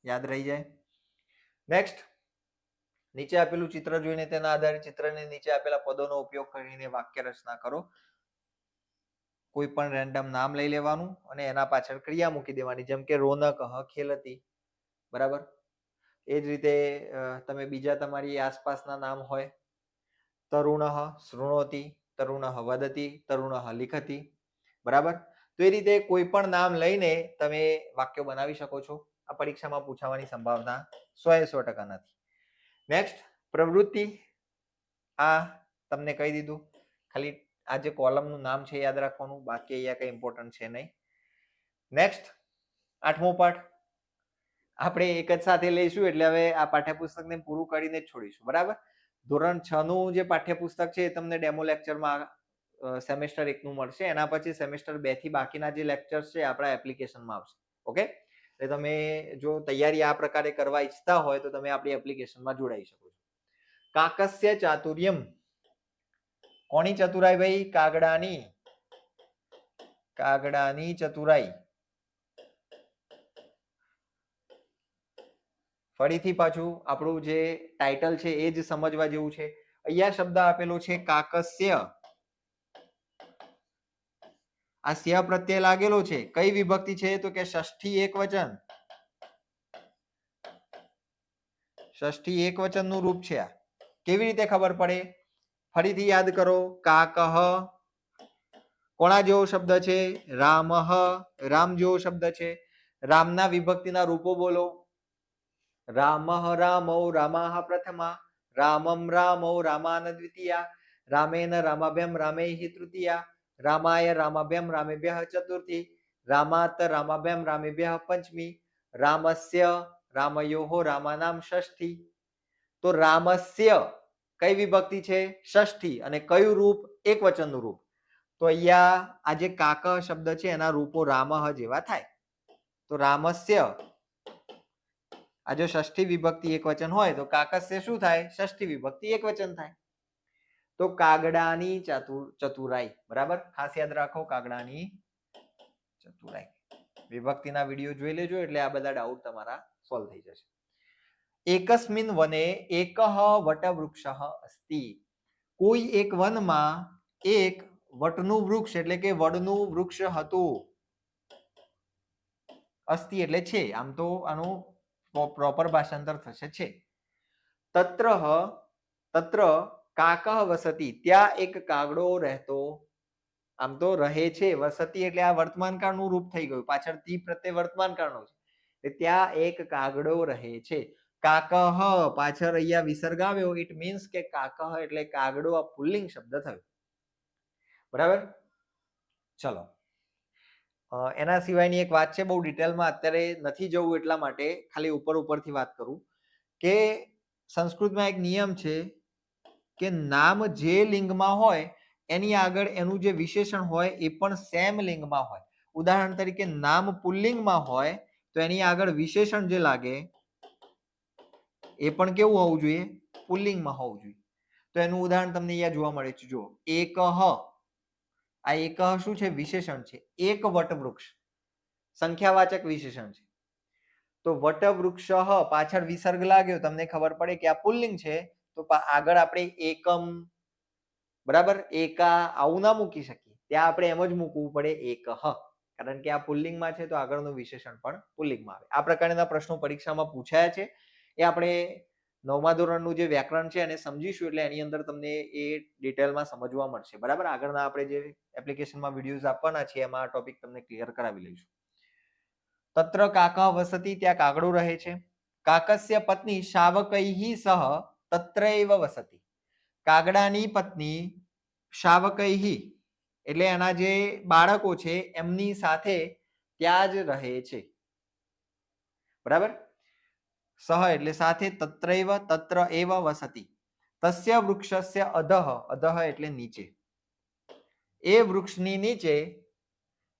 યાદ રહી જાય. નેક્સ્ટ, નીચે આપેલું ચિત્ર જોઈને તેના આધારે ચિત્રની નીચે આપેલા પદોનો ઉપયોગ કરીને વાક્ય રચના કરો. કોઈ પણ રેન્ડમ નામ લઈ લેવાનું અને એના પાછળ ક્રિયા મૂકી દેવાની, જેમ કે રોનક ખેલતી, બરાબર. એ જ રીતે તમે બીજા તમારી આસપાસના નામ હોય, તરુણ શૃણોતી, તરુણ વદતી, તરુણ લિખતી, બરાબર. તો એ રીતે કોઈ પણ નામ લઈને તમે વાક્યો બનાવી શકો છો. આ પરીક્ષામાં પૂછાવાની સંભાવના 100% નથી. નેક્સ્ટ, પ્રવૃત્તિ. આ તમને કહી દીધું, ખાલી આ જે કોલમનું નામ છે યાદ રાખવાનું, બાકી અહીંયા કઈ ઇમ્પોર્ટન્ટ છે નહીં. નેક્સ્ટ, 8મો પાઠ આપણે એક જ સાથે લઈશું, એટલે હવે આ પાઠ્યપુસ્તકને પૂરું કરીને જ છોડીશું, બરાબર. ધોરણ 6 નું જે પાઠ્યપુસ્તક છે એ તમને ડેમો લેક્ચરમાં સેમેસ્ટર 1 નું મળશે. એના પછી સેમેસ્ટર 2 થી બાકીના જે લેક્ચર્સ છે આપણા એપ્લિકેશનમાં આવશે. ઓકે, એટલે તમે જો તૈયારી આ પ્રકારે કરવા ઈચ્છતા હોય તો તમે આપણી એપ્લિકેશનમાં જોડાઈ શકો છો. કાકસ્ય ચાતુર્યમ, કોની ચતુરાઈ ભાઈ, કાગડાની, કાગડાની ચતુરાઈ. ફરીથી પાછું આપણું જે ટાઇટલ છે એ જ સમજવા જેવું છે. અહીંયા શબ્દ આપેલો છે કાકસ્ય, આ સ્ય પ્રત્યય લાગેલો છે. કઈ વિભક્તિ છે, તો કે ષષ્ઠી એકવચન, ષષ્ઠી એકવચન નું રૂપ છે. આ કેવી રીતે ખબર પડે, ફરીથી યાદ કરો. કાકહ કોના જેવો શબ્દ છે, રામહ, રામ જેવો શબ્દ છે. રામના વિભક્તિના રૂપો બોલો. રામઃ રામૌ રામાઃ પ્રથમા, રામમ રામૌ રામાન દ્વિતીયા, રામેન રામાભ્યમ રામૈઃ તૃતીયા, રામાય રામાભ્યમ રામેભ્યઃ ચતુર્થી, રામાત રામાભ્યમ રામેભ્યઃ પંચમી, રામસ્ય રામયોઃ રામાનામ ષષ્ઠી. તો રામસ્ય કઈ વિભક્તિ છે, ષષ્ઠી. અને કયું રૂપ, એક વચનનું રૂપ. તો અહીંયા આ જે કાક શબ્દ છે એના રૂપો રામહ જેવા થાય. તો રામસ્ય, આ જો ષષ્ઠી વિભક્તિ એક વચન હોય તો કાકસ્ય શું થાય? ષષ્ઠી વિભક્તિ એક વચન થાય. તો કાગડાની ચતુરાઈ, બરાબર, ખાસ યાદ રાખો, કાગડાની ચતુરાઈ. વિભક્તિના વિડીયો જોઈ લેજો એટલે આ બધા ડાઉટ તમારા સોલ્વ થઈ જશે. એકસ્મિન વને એકઃ વટવૃક્ષઃ અસ્તિ. કોઈ એક વનમાં એક વટનું વૃક્ષ એટલે કે વડનું વૃક્ષ હતું. અસ્તિ એટલે છે, આમ તો આનું પ્રોપર ભાષાંતર થશે છે. તત્ર કાકઃ વસતિ, ત્યાં એક કાગડો રહેતો, આમ તો રહે છે. વસતિ એટલે આ વર્તમાન કાળનું રૂપ થઈ ગયું, પાછળ તી પ્રત્યે વર્તમાન કાળનું છે. ત્યાં એક કાગડો રહે છે. કાકહ પાછળ અહીંયા વિસર્ગ આવ્યો, ઇટ મીન્સ કે કાકહ એટલે કાગડો, આ પુલ્લિંગ શબ્દ થયો. બરાબર. ચલો, એના સિવાયની એક વાત છે, બહુ ડિટેલમાં અત્યારે નથી જવું એટલા માટે ખાલી ઉપરથી વાત કરું કે સંસ્કૃતમાં એક નિયમ છે કે નામ જે લિંગમાં હોય એની આગળ એનું જે વિશેષણ હોય એ પણ સેમ લિંગમાં હોય. ઉદાહરણ તરીકે નામ પુલ્લિંગમાં હોય તો એની આગળ વિશેષણ જે લાગે એ પણ કેવું હોવું જોઈએ? પુલ્લિંગમાં હોવું જોઈએ. તો એનું ઉદાહરણ તમને અહીંયા જોવા મળે છે. જો એકહ, આ એકહ શું છે? વિશેષણ છે. એક વટવૃક્ષ સંખ્યાવાચક વિશેષણ છે. તો વટવૃક્ષ પાછળ વિસર્ગ લાગ્યો, તમને ખબર પડે કે આ પુલ્લિંગ છે, તો આગળ આપણે એકમ, બરાબર, એકા આવું ના મૂકી શકીએ. ત્યાં આપણે એમ જ મૂકવું પડે એકહ, કારણ કે આ પુલ્લિંગમાં છે તો આગળનું વિશેષણ પણ પુલ્લિંગમાં આવે. આ પ્રકારના પ્રશ્નો પરીક્ષામાં પૂછાયા છે. એ આપણે 9મા ધોરણનું જે વ્યાકરણ છે એને સમજીશું એટલે એની અંદર તમને એ ડિટેલમાં સમજવા મળશે. બરાબર. આગળના આપણે જે એપ્લિકેશનમાં વિડીયોઝ આપવાના છે એમાં આ ટોપિક તમને ક્લિયર કરાવી લઈશું. તત્ર કાકઃ વસતિ, ત્યાં કાગડો રહે છે. કાકસ્ય પત્ની શાવકૈઃ સહ તત્રૈવ વસતિ. કાગડાની પત્ની શાવકૈઃ એટલે એના જે બાળકો છે એમની સાથે ત્યાં જ રહે છે. બરાબર. સહ એટલે સાથે, તત્રૈવ તત્ર એવ વસતિ. તસ્ય વૃક્ષસ્ય અધઃ, અધઃ એટલે નીચે, એ વૃક્ષની નીચે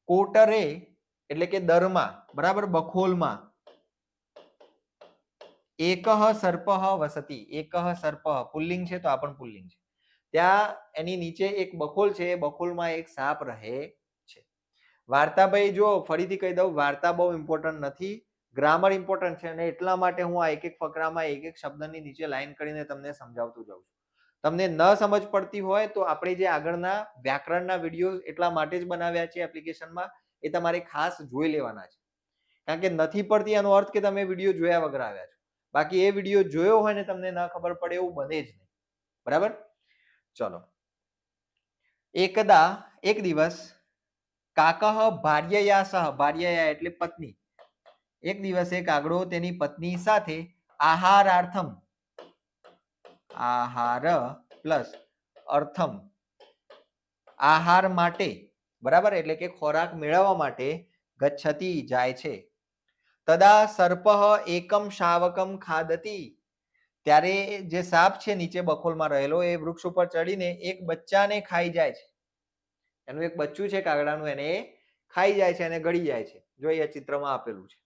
કોટરે એટલે કે દરમાં, બરાબર, બખોલમાં એકઃ સર્પઃ વસતિ. એકઃ સર્પઃ પુલ્લિંગ છે તો આ પણ પુલ્લિંગ છે. ત્યાં એની નીચે એક બખોલ છે, એ બખોલમાં એક સાપ રહે છે. વાર્તા ભાઈ જો ફરીથી કહી દઉં, વાર્તા બહુ ઇમ્પોર્ટન્ટ નથી, ગ્રામર ઇમ્પોર્ટન્ટ છે, અને એટલા માટે હું આ એક એક ફકરામાં એક એક શબ્દની નીચે લાઈન કરીને તમને સમજાવતું જાઉં છું. તમને ન સમજ પડતી હોય તો આપણે જે આગળના વ્યાકરણના વિડીયો એટલા માટે જ બનાવ્યા છે એપ્લિકેશનમાં, એ તમારે ખાસ જોઈ લેવાના છે. કારણ કે નથી પડતી એનો અર્થ કે તમે વિડીયો જોયા વગર આવ્યા છો. બાકી એ વિડીયો જોયો હોય ને તમને ન ખબર પડે એવું બને જ નહીં. બરાબર. ચલો, એકદા એક દિવસ કાકઃ ભાર્યયા સહ, ભાર્યયા એટલે પત્ની, એક દિવસે કાગડો તેની પત્ની સાથે આહારાર્થમ, આહાર પ્લસ અર્થમ, આહાર માટે, બરાબર, એટલે કે ખોરાક મેળવવા માટે ગચ્છતિ જાય છે. તદા સર્પઃ એકમ શાવકમ ખાદતિ. ત્યારે જે સાપ છે નીચે બખોલમાં રહેલો એ વૃક્ષ ઉપર ચડીને એક બચ્ચાને ખાઈ જાય છે. એનું એક બચ્ચું છે કાગડાનું, એને ખાઈ જાય છે અને ગળી જાય છે. જો અહીંયા ચિત્રમાં આપેલું છે.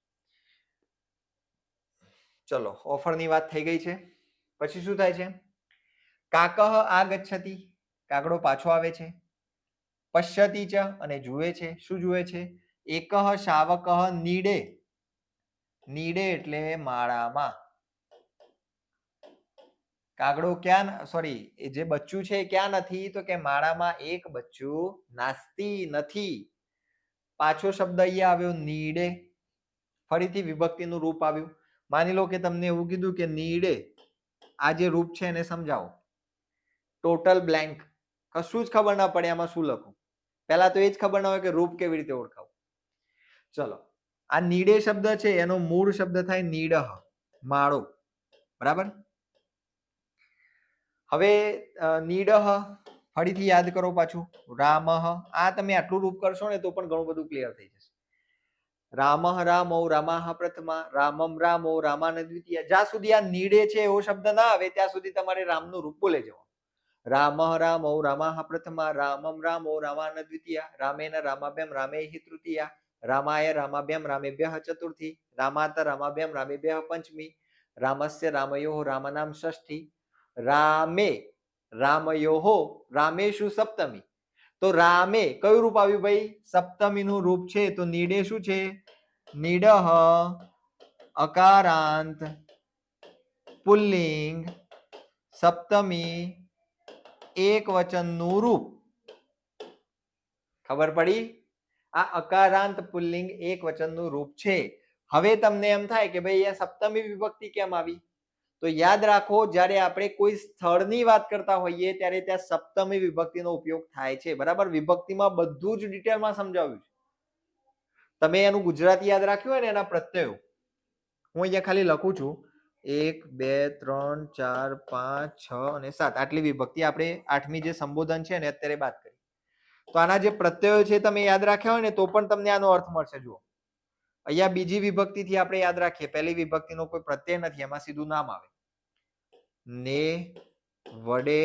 ચલો, ઓફરની વાત થઈ ગઈ છે. પછી શું થાય છે? કાકઃ આગચ્છતિ, કાગડો પાછો આવે છે. પશ્યતિ ચ અને જુએ છે. શું જુએ છે? એકઃ શાવકઃ નીડે, નીડે એટલે માળામાં. કાગડો ક્યાં, સોરી, એ જે બચ્ચું છે એ ક્યાં નથી? તો કે માળામાં એક બચ્ચું નાસ્તી નથી. પાછો શબ્દ અહીંયા આવ્યો નીડે, ફરીથી વિભક્તિનું રૂપ આવ્યું. માની લો કે તમને એવું કીધું કે નીડે, આ જે રૂપ છે એને સમજાવો. ટોટલ બ્લેન્ક, કશું જ ખબર ના પડે આમાં શું લખું. પહેલા તો એ જ ખબર ના હોય કે રૂપ કેવી રીતે ઓળખાવું. ચલો, આ નીડે શબ્દ છે એનો મૂળ શબ્દ થાય નીડહ, માળો. બરાબર. હવે નીડહ ફરીથી યાદ કરો પાછું. રામઃ, આ તમે આટલું રૂપ કરશો ને તો પણ ઘણું બધું ક્લિયર થઈ જશે. રામઃ રામો રામાહ પ્રથમા, રામમ રામો રામાન દ્વિતીય. જ્યાં સુધી આ નીડે છે એવો શબ્દ ના આવે ત્યાં સુધી તમારે રામનું રૂપ બોલે જવાનું. રામઃ રામૌ રામાઃ પ્રથમા રામમ રામો રામાન દ્વિતીયા રામેન રામાભ્યામ રામેહિ તૃતીયા રામાય રામાભ્યામ રામેભ્યઃ ચતુર્થી રામાત રામાભ્યામ રામેભ્યઃ પંચમી રામસ્ય રામયોઃ રામનામ ષષ્ઠી રામે રામયોઃ રામેષુ સપ્તમી. તો રામે કયું રૂપ આવ્યું ભાઈ? સપ્તમીનું રૂપ છે. તો નીડે શું છે? નીડઃ અકારાંત પુલ્લિંગ સપ્તમી એક વચનનું રૂપ. ખબર પડી? આ અકારાંત પુલ્લિંગ એક વચનનું રૂપ છે. હવે તમને એમ થાય કે ભાઈ આ સપ્તમી વિભક્તિ કેમ આવી? તો યાદ રાખો, જ્યારે આપણે કોઈ સ્થળની વાત કરતા હોઈએ ત્યારે ત્યાં સપ્તમી વિભક્તિનો ઉપયોગ થાય છે. બરાબર? વિભક્તિમાં બધું જ ડિટેલમાં સમજાવ્યું છે. તમે એનું ગુજરાતી યાદ રાખ્યું હોય ને એના પ્રત્યયો હું અહીંયા ખાલી લખું છું 1 2 3 4 5 6 અને 7 આટલી વિભક્તિ આપણે 8મી જે સંબોધન છે ને અત્યારે વાત કરી. તો આના જે પ્રત્યયો છે તમે યાદ રાખ્યા હોય ને તો પણ તમને આનો અર્થ મળશે. જુઓ, અહીંયા બીજી વિભક્તિથી આપણે યાદ રાખીએ, પહેલી વિભક્તિનો કોઈ પ્રત્યય નથી, એમાં સીધું નામ આવે. ને, વડે,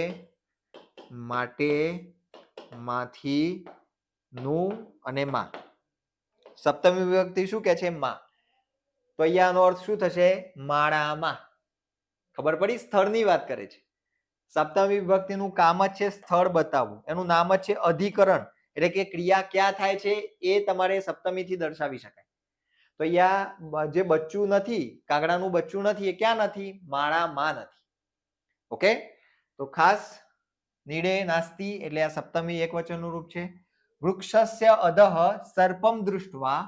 માટે, માંથી, નું અને માં. સપ્તમી વિભક્તિ શું કે છે? માં. તો અહીંયાનો અર્થ શું થશે? માળામાં. ખબર પડી? સ્થળની વાત કરે છે. સપ્તમી વિભક્તિનું કામ જ છે સ્થળ બતાવવું. એનું નામ જ છે અધિકરણ, એટલે કે ક્રિયા ક્યાં થાય છે એ તમારે સપ્તમીથી દર્શાવી શકાય. તો અહીંયા જે બચ્ચું નથી, કાગડાનું બચ્ચું નથી, એ ક્યાં નથી? માળામાં નથી. ઓકે, તો ખાસ નીડે નાસ્તિ એટલે આ સપ્તમી એક વચનનું રૂપ છે. વૃક્ષસ્ય અધઃ સર્પમ દૃષ્ટવા,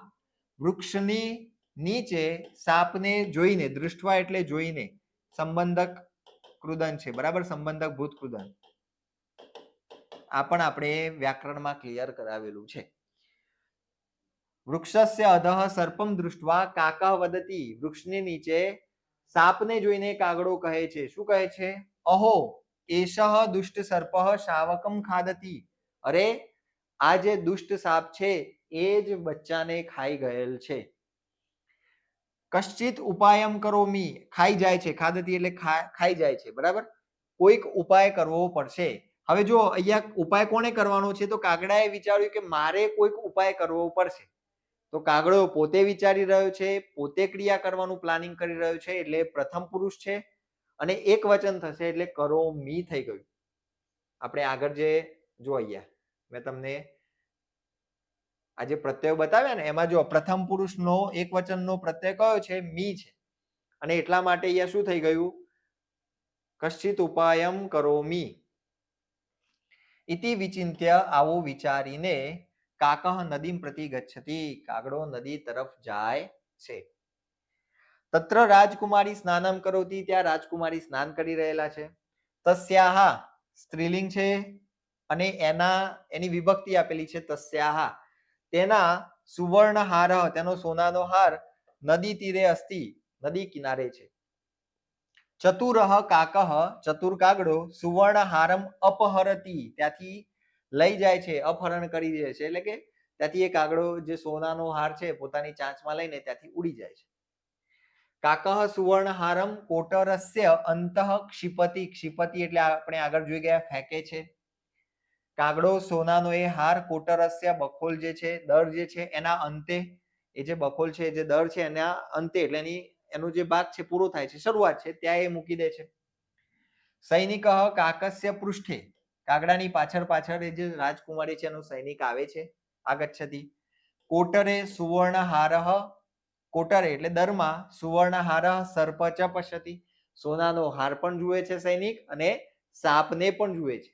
વૃક્ષની નીચે સાપને જોઈને, દૃષ્ટવા એટલે જોઈને, સંબંધક કૃદન છે. બરાબર? સંબંધક ભૂત કૃદન. આ પણ આપણે વ્યાકરણમાં ક્લિયર કરાવેલું છે. વૃક્ષસ્ય અધઃ સર્પમ દૃષ્ટવા કાકઃ વદતિ, વૃક્ષની નીચે સાપને જોઈને કાગડો કહે છે. શું કહે છે? અહો એષઃ દુષ્ટ સર્પઃ શાવકમ ખાદતિ. અરે, આ જે દુષ્ટ સાપ છે એ જ બચ્ચાને ખાઈ ગયેલ છે. કશ્ચિત ઉપાયમ કરોમી, ખાઈ જાય છે. ખાદતિ એટલે ખાઈ જાય છે. બરાબર? કોઈક ઉપાય કરવો પડશે. હવે જો અહીંયા ઉપાય કોને કરવાનો છે? તો કાગડાએ વિચાર્યું કે મારે કોઈક ઉપાય કરવો પડશે. તો કાગડો પોતે વિચારી રહ્યો છે, પોતે ક્રિયા કરવાનું પ્લાનિંગ કરી રહ્યો છે, એટલે પ્રથમ પુરુષ છે અને એક વચન થશે એટલે કરોમી થઈ ગયું. આપણે આગળ જે જો અહીંયા મેં તમને આ જે પ્રત્યય બતાવ્યા ને એમાં જો પ્રથમ પુરુષનો એક વચનનો પ્રત્યય કયો છે? મી છે. અને એટલા માટે અહીંયા શું થઈ ગયું? કશ્ચિત ઉપાયમ કરોમી ઇતિ વિચિંત્ય, આવું વિચારીને કાકઃ નદીમ પ્રતિ ગચ્છતિ, કાગડો નદી તરફ જાય છે. તત્ર રાજકુમારી સ્નાનમ કરોતિ, ત્યાં રાજકુમારી સ્નાન કરી રહેલા છે. તસ્યાહ સ્ત્રીલિંગ છે અને એની વિભક્તિ આપેલી છે તસ્યાહ. તેના સુવર્ણ હાર, તેનો સોનાનો હાર નદી તીરે અસ્તિ, નદી કિનારે છે. ચતુરઃ કાકઃ, ચતુર કાગડો સુવર્ણ હારમ અપહરતી, ત્યાંથી લઈ જાય છે, અપહરણ કરી જાય છે. એટલે કે ત્યાંથી એ કાગડો જે સોનાનો હાર છે પોતાની ચાંચમાં લઈને ત્યાંથી ઉડી જાય છે. કાકઃ સુવર્ણ હારમ કોટરસ્ય અંતઃ ક્ષિપતિ, ક્ષિપતિ એટલે આપણે આગળ જોઈ ગયા ફેંકે છે. કાગડો સોનાનો એ હાર કોટરસ્ય બખોલ જે છે, દર જે છે એના અંતે, એ જે બખોલ છે જે દર છે એના અંતે એટલે એનો જે ભાગ છે પૂરો થાય છે, શરૂઆત છે ત્યાં એ મૂકી દે છે. સૈનિક કાકસ્ય પૃષ્ઠે, કાગડાની પાછળ પાછળ એ જે રાજકુમારી છે એનો સૈનિક આવે છે. આગચ્છતિ કોટરે સુવર્ણ હારઃ, કોટરે એટલે દરમાં, સુવર્ણ હારઃ સર્પ ચ પશ્યતિ, સોનાનો હાર પણ જુએ છે સૈનિક અને સાપને પણ જુએ છે.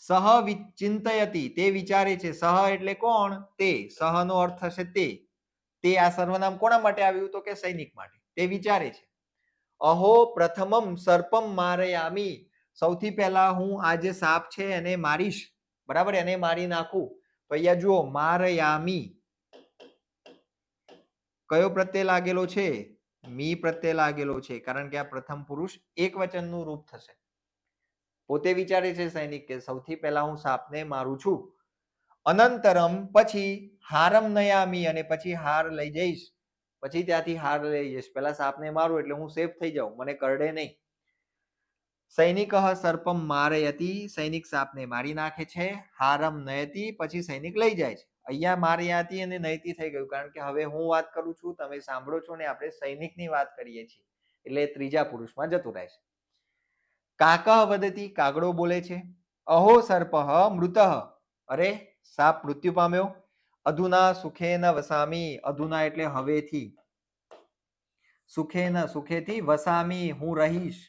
સહ વિચિંતયતિ, તે વિચારે છે. સહ એટલે કોણ? તે. સહ નો અર્થ થશે તે. તે આ સર્વનામ કોના માટે આવ્યું? તો કે સૈનિક માટે. તે વિચારે છે. અહો પ્રથમમ સર્પમ મારયામી, સૌથી પહેલા હું આ જે સાપ છે એને મારીશ. બરાબર? એને મારી નાખું. તો અહીંયા જુઓ મારયામી, કયો પ્રત્યય લાગેલો છે? મી પ્રત્યય લાગેલો છે, કારણ કે આ પ્રથમ પુરુષ એક વચનનું રૂપ થશે. પોતે વિચારે છે સૈનિક કે સૌથી પહેલા હું સાપને મારું છું. અનંતરમ પછી હારમ નયામી, અને પછી હાર લઈ જઈશ. પછી ત્યાંથી હાર લઈ જઈશ. પહેલા સાપને મારું એટલે હું સેફ થઈ જાઉં, મને કરડે નહીં. સૈનિકઃ સર્પમ મારયતિ, સૈનિક સાપને મારી નાખે છે. હારમ નયતિ, પછી સૈનિક લઈ જાય છે. અહીંયા મારયાતિ અને નયતિ થઈ ગયું, કારણ કે હવે હું વાત કરું છું, તમે સાંભળો છો ને આપણે સૈનિકની વાત કરીએ છીએ, એટલે ત્રીજા પુરુષમાં જતું રહે છે. કાકઃ વદતિ, કાગડો બોલે છે. અહો સર્પઃ મૃતઃ, અરે સાપ મૃત્યુ પામ્યો. અધુના સુખેન વસામી, અધુના એટલે હવેથી, સુખેન સુખેથી, વસામી હું રહીશ,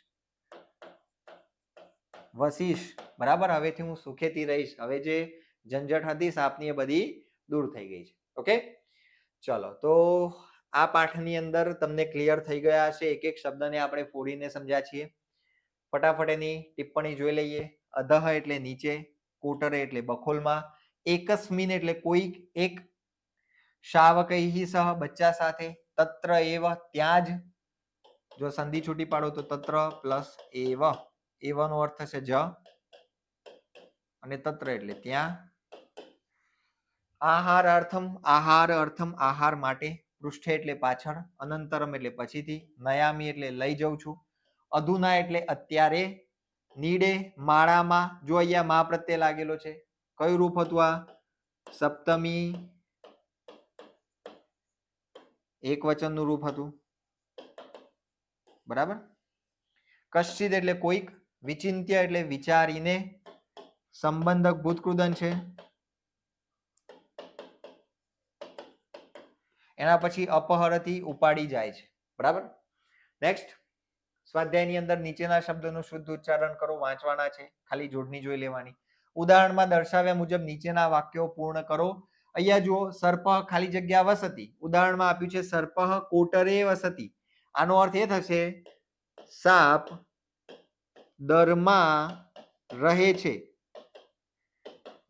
વસીશ, બરાબર, હવેથી હું સુખેથી રહીશ. હવે જે ઝંઝટ હતી સાપની એ બધી દૂર થઈ ગઈ છે. ઓકે, ચલો, તો આ પાઠની અંદર તમને ક્લિયર થઈ ગયા હશે. એક એક શબ્દને આપણે ફોડીને સમજ્યા છીએ. ફટાફટ એની ટિપ્પણી જોઈ લઈએ. અધઃ એટલે નીચે, કોટરે એટલે બખોલમાં, એકસ્મિન એટલે કોઈક એક, શાવકૈહિ સહ બચ્ચા સાથે, તત્ર એવ ત્યાં જ, જો સંધિ છૂટી પાડો તો તત્ર પ્લસ એવ, એવ નો અર્થ છે જ, અને તત્ર એટલે ત્યાં. આહાર અર્થમ, આહાર અર્થમ આહાર માટે, પૃષ્ઠે એટલે પાછળ, અનંતરમ એટલે પછીથી, નયામી એટલે લઈ જાઉં છું, અધુના એટલે અત્યારે, નીડે માળામાં, જો અહીંયા મા પ્રત્યે લાગેલો છે. કયું રૂપ હતું આ? સપ્તમી એક વચનનું રૂપ હતું, બરાબર. કશ્ચિત એટલે કોઈક, વિચિંત્ય એટલે વિચારીને, સંબંધક ભૂતકૃદન છે. એના પછી અપહરતી ઉપાડી જાય છે, બરાબર. નેક્સ્ટ, સ્વાધ્યાયની અંદર નીચેના શબ્દોનું શુદ્ધ ઉચ્ચારણ કરો, વાંચવાના છે, ખાલી જોડણી જોઈ લેવાની. ઉદાહરણમાં દર્શાવ્યા મુજબ નીચેના વાક્યો પૂર્ણ કરો. અહીંયા જુઓ, સર્પ ખાલી જગ્યા વસતી, ઉદાહરણમાં આપ્યું છે સર્પ કોટરે વસતી. આનો અર્થ એ થશે સાપ દરમાં રહે છે.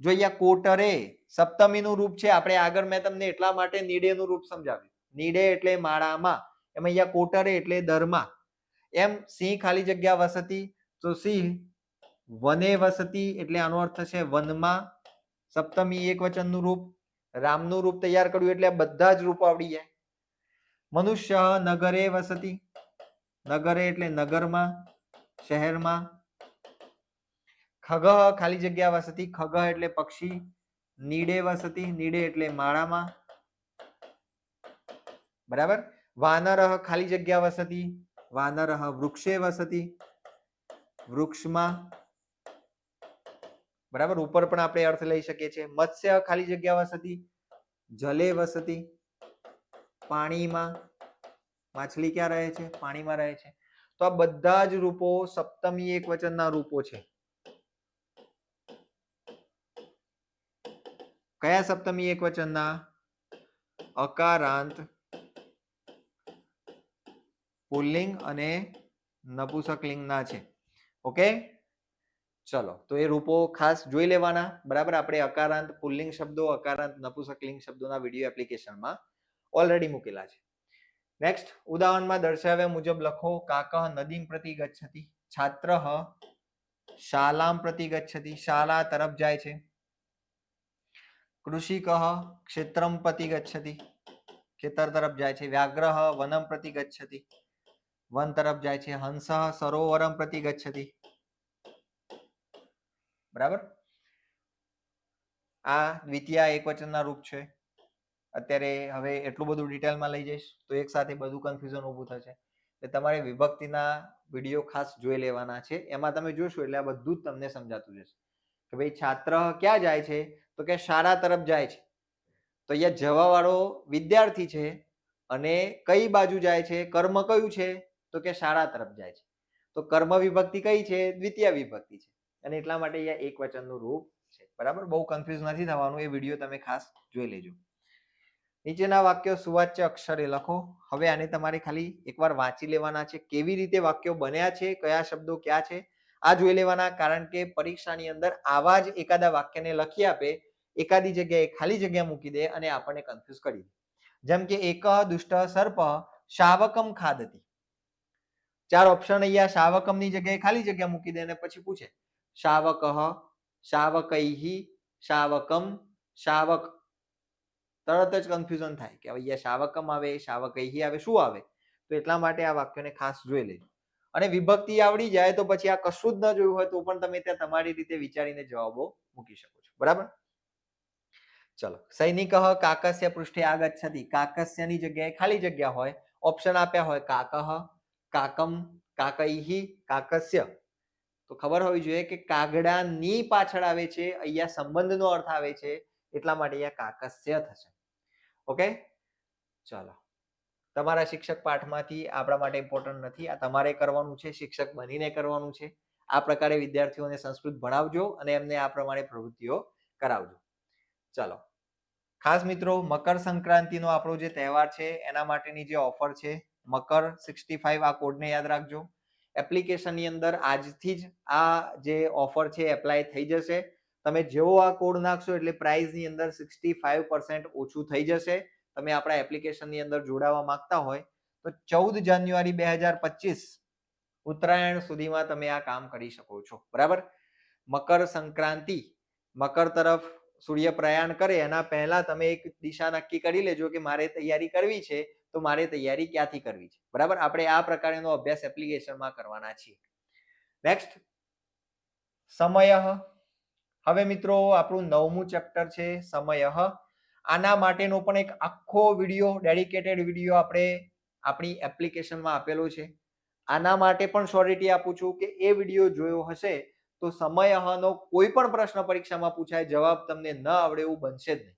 જો અહીંયા કોટરે સપ્તમીનું રૂપ છે, આપણે આગળ મેં તમને એટલા માટે નીડેનું રૂપ સમજાવ્યું. નીડે એટલે માળામાં, એમ અહીંયા કોટરે એટલે દરમાં. એમ સિંહ ખાલી જગ્યા વસતી, તો સિંહ વને વસતી એટલે આનો અર્થ થશે વનમાં. સપ્તમી એક વચનનું રૂપ, રામનું રૂપ તૈયાર કર્યું એટલે બધા જ રૂપો આવડી જાય. મનુષ્ય નગરે વસતી, નગરે એટલે નગરમાં, શહેરમાં. ખગઃ ખાલી જગ્યા વસતી, ખગઃ એટલે પક્ષી. નીડે વસતી, નીડે એટલે માળામાં, બરાબર. વાનરઃ ખાલી જગ્યા વસતી, વાનરઃ વૃક્ષે વસતી, વૃક્ષમાં, બરાબર. ઉપર પણ આપણે અર્થ લઈ શકીએ છીએ. મત્સ્ય ખાલી જગ્યા વસતી, જલે વસતી, પાણીમાં. માછલી ક્યાં રહે છે? પાણીમાં રહે છે. તો આ બધા જ રૂપો સપ્તમી એક વચનના રૂપો છે. કયા સપ્તમી એક વચનના? અકારાંત પુલ્લિંગ અને નપુંસકલિંગના છે. ઓકે, ચલો, તો એ રૂપો ખાસ જોઈ લેવાના, બરાબર. આપણે અકારાંત પુલ્લિંગ શબ્દો, અકારાંત નપુંસકલિંગ શબ્દોના વિડીયો એપ્લિકેશનમાં ઓલરેડી મૂકેલા છે. નેક્સ્ટ, ઉદાહરણમાં દર્શાવ્યા મુજબ લખો. કાકઃ નદીમ પ્રતિ ગચ્છતિ, છાત્રઃ શાલામ પ્રતિ ગચ્છતિ, શાળા તરફ જાય છે. કૃષિકઃ ક્ષેત્રમ પ્રતિ ગચ્છતિ, ખેતર તરફ જાય છે. વ્યાઘ્રઃ વનમ પ્રતિ ગચ્છતિ, વન તરફ જાય છે. હંસઃ સરોવરમ પ્રતિ ગચ્છતિ, બરાબર. આ દ્વિતીય એકવચનના રૂપ છે. અત્યારે હવે એટલું બધું ડિટેલમાં લઈ જઈશ તો એક સાથે બધું કન્ફ્યુઝન ઊભું થશે, એટલે તમારે વિભક્તિના વિડીયો ખાસ જોઈ લેવાના છે. એમાં તમે જોશો એટલે આ બધું જ તમને સમજાતું જશે કે ભાઈ છાત્ર ક્યાં જાય છે, તો કે શાળા તરફ જાય છે. તો અહીંયા જવા વાળો વિદ્યાર્થી છે અને કઈ બાજુ જાય છે, કર્મ કયું છે, તો કે શાળા તરફ જાય છે. તો કર્મ વિભક્તિ કઈ છે? દ્વિતીય વિભક્તિ છે, અને એટલા માટે અહીંયા એક વચનનું રૂપ છે, બરાબર. બહુ કન્ફ્યુઝ નથી થવાનું, એ વિડીયો તમે ખાસ જોઈ લેજો. નીચેના વાક્યો સુવાચ્ય અક્ષરે લખો. હવે આને તમારે ખાલી એકવાર વાંચી લેવાના છે. કેવી રીતે વાક્યો બન્યા છે, કયા શબ્દો ક્યાં છે, આ જોઈ લેવાના. કારણ કે પરીક્ષાની અંદર આવા જ એકાદા વાક્યને લખી આપે, એકાદી જગ્યાએ ખાલી જગ્યા મૂકી દે અને આપણને કન્ફ્યુઝ કરી દે. જેમ કે એક દુષ્ટ સર્પ શાવકમ ખાદતી. 4 ઓપ્શન અહીંયા શાવકમની જગ્યાએ ખાલી જગ્યા મૂકી દે અને પછી પૂછે શાવકઃ, શાવકૈહિ, શાવકમ, શાવક. તરત જ કન્ફ્યુઝન થાય કે અહીંયા શાવકમ આવે, શાવકૈહિ આવે, શું આવે? તો એટલા માટે આ વાક્યને ખાસ જોઈ લેજો. અને વિભક્તિ આવડી જાય તો પછી આ કશું જ ન જોયું હોય તો પણ તમે ત્યાં તમારી રીતે વિચારીને જવાબો મૂકી શકો છો. બરાબર. ચલો, સૈનિક કાકસ્ય પૃષ્ઠે આગચ્છતિ. કાકસ્યની જગ્યાએ ખાલી જગ્યા હોય, ઓપ્શન આપ્યા હોય કાકઃ, કાકમ, કાકૈહિ, કાકસ્ય, તો ખબર હોવી જોઈએ કે કાગડાની પાછળ આવે છે, અહીંયા સંબંધનો અર્થ આવે છે, એટલા માટે અહીંયા કાકસ્ય થશે. ઓકે, ચાલો. તમારા શિક્ષક પાઠમાંથી આપણા માટે ઇમ્પોર્ટન્ટ નથી, આ તમારે કરવાનું છે, શિક્ષક બનીને કરવાનું છે. આ પ્રકારે વિદ્યાર્થીઓને સંસ્કૃત ભણાવજો અને એમને આ પ્રમાણે પ્રવૃત્તિઓ કરાવજો. ચાલો, ખાસ મિત્રો, મકર સંક્રાંતિનો આપણો જે તહેવાર છે એના માટેની જે ઓફર છે મકર 65, આ કોડને યાદ રાખજો. એપ્લિકેશનની અંદર આજથી જ આ જે ઓફર છે એપ્લાય થઈ જશે. તમે જેવો આ કોડ નાખશો એટલે પ્રાઇઝની અંદર 65% ઓછું થઈ જશે. તમે આપણા એપ્લિકેશનની અંદર જોડાવા માંગતા હોય તો 14 જાન્યુઆરી 2025 ઉત્તરાયણ સુધીમાં તમે આ કામ કરી શકો છો. બરાબર. મકર સંક્રાંતિ, મકર તરફ સૂર્ય પ્રયાણ કરે એના પહેલા તમે એક દિશા નક્કી કરી લેજો કે મારે તૈયારી કરવી છે, તો મારે તૈયારી ક્યાંથી કરવી છે. બરાબર. આપણે આ પ્રકારનો અભ્યાસ એપ્લિકેશનમાં કરવાના છીએ. નેક્સ્ટ, સમય. હવે મિત્રો આપણું 9મું ચેપ્ટર છે સમય. આના માટેનો પણ એક આખો વિડીયો, ડેડિકેટેડ વિડીયો આપણે આપણી એપ્લિકેશનમાં આપેલો છે. આના માટે પણ શ્યોરિટી આપું છું કે એ વિડીયો જોયો હશે તો સમયનો કોઈ પણ પ્રશ્ન પરીક્ષામાં પૂછાય જવાબ તમને ન આવડે એવું બનશે જ નહીં,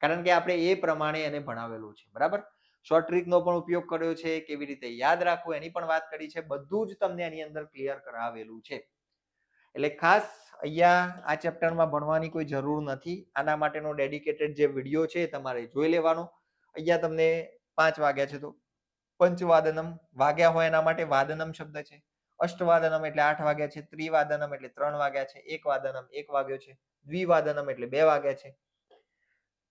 કારણ કે આપણે એ પ્રમાણે એને ભણાવેલું છે. બરાબર. શોર્ટ ટ્રિકનો પણ ઉપયોગ કર્યો છે, કેવી રીતે યાદ રાખવું એની પણ વાત કરી છે. બધું જ તમને એની અંદર ક્લિયર કરાવેલું છે. એટલે ખાસ અહીંયા આ ચેપ્ટરમાં ભણવાની કોઈ જરૂર નથી. આના માટેનો ડેડિકેટેડ જે વિડીયો છે તમારે જોઈ લેવાનો. અહીંયા તમને 5 વાગ્યા છે તો પંચવાદનમ, વાગ્યા હોય એના માટે વાદનમ શબ્દ છે. અષ્ટવાદનમ એટલે 8 વાગ્યા છે. ત્રિવાદનમ એટલે 3 વાગ્યા છે. એકવાદનમ 1 વાગ્યો છે. દ્વિવાદનમ એટલે 2 વાગ્યા છે.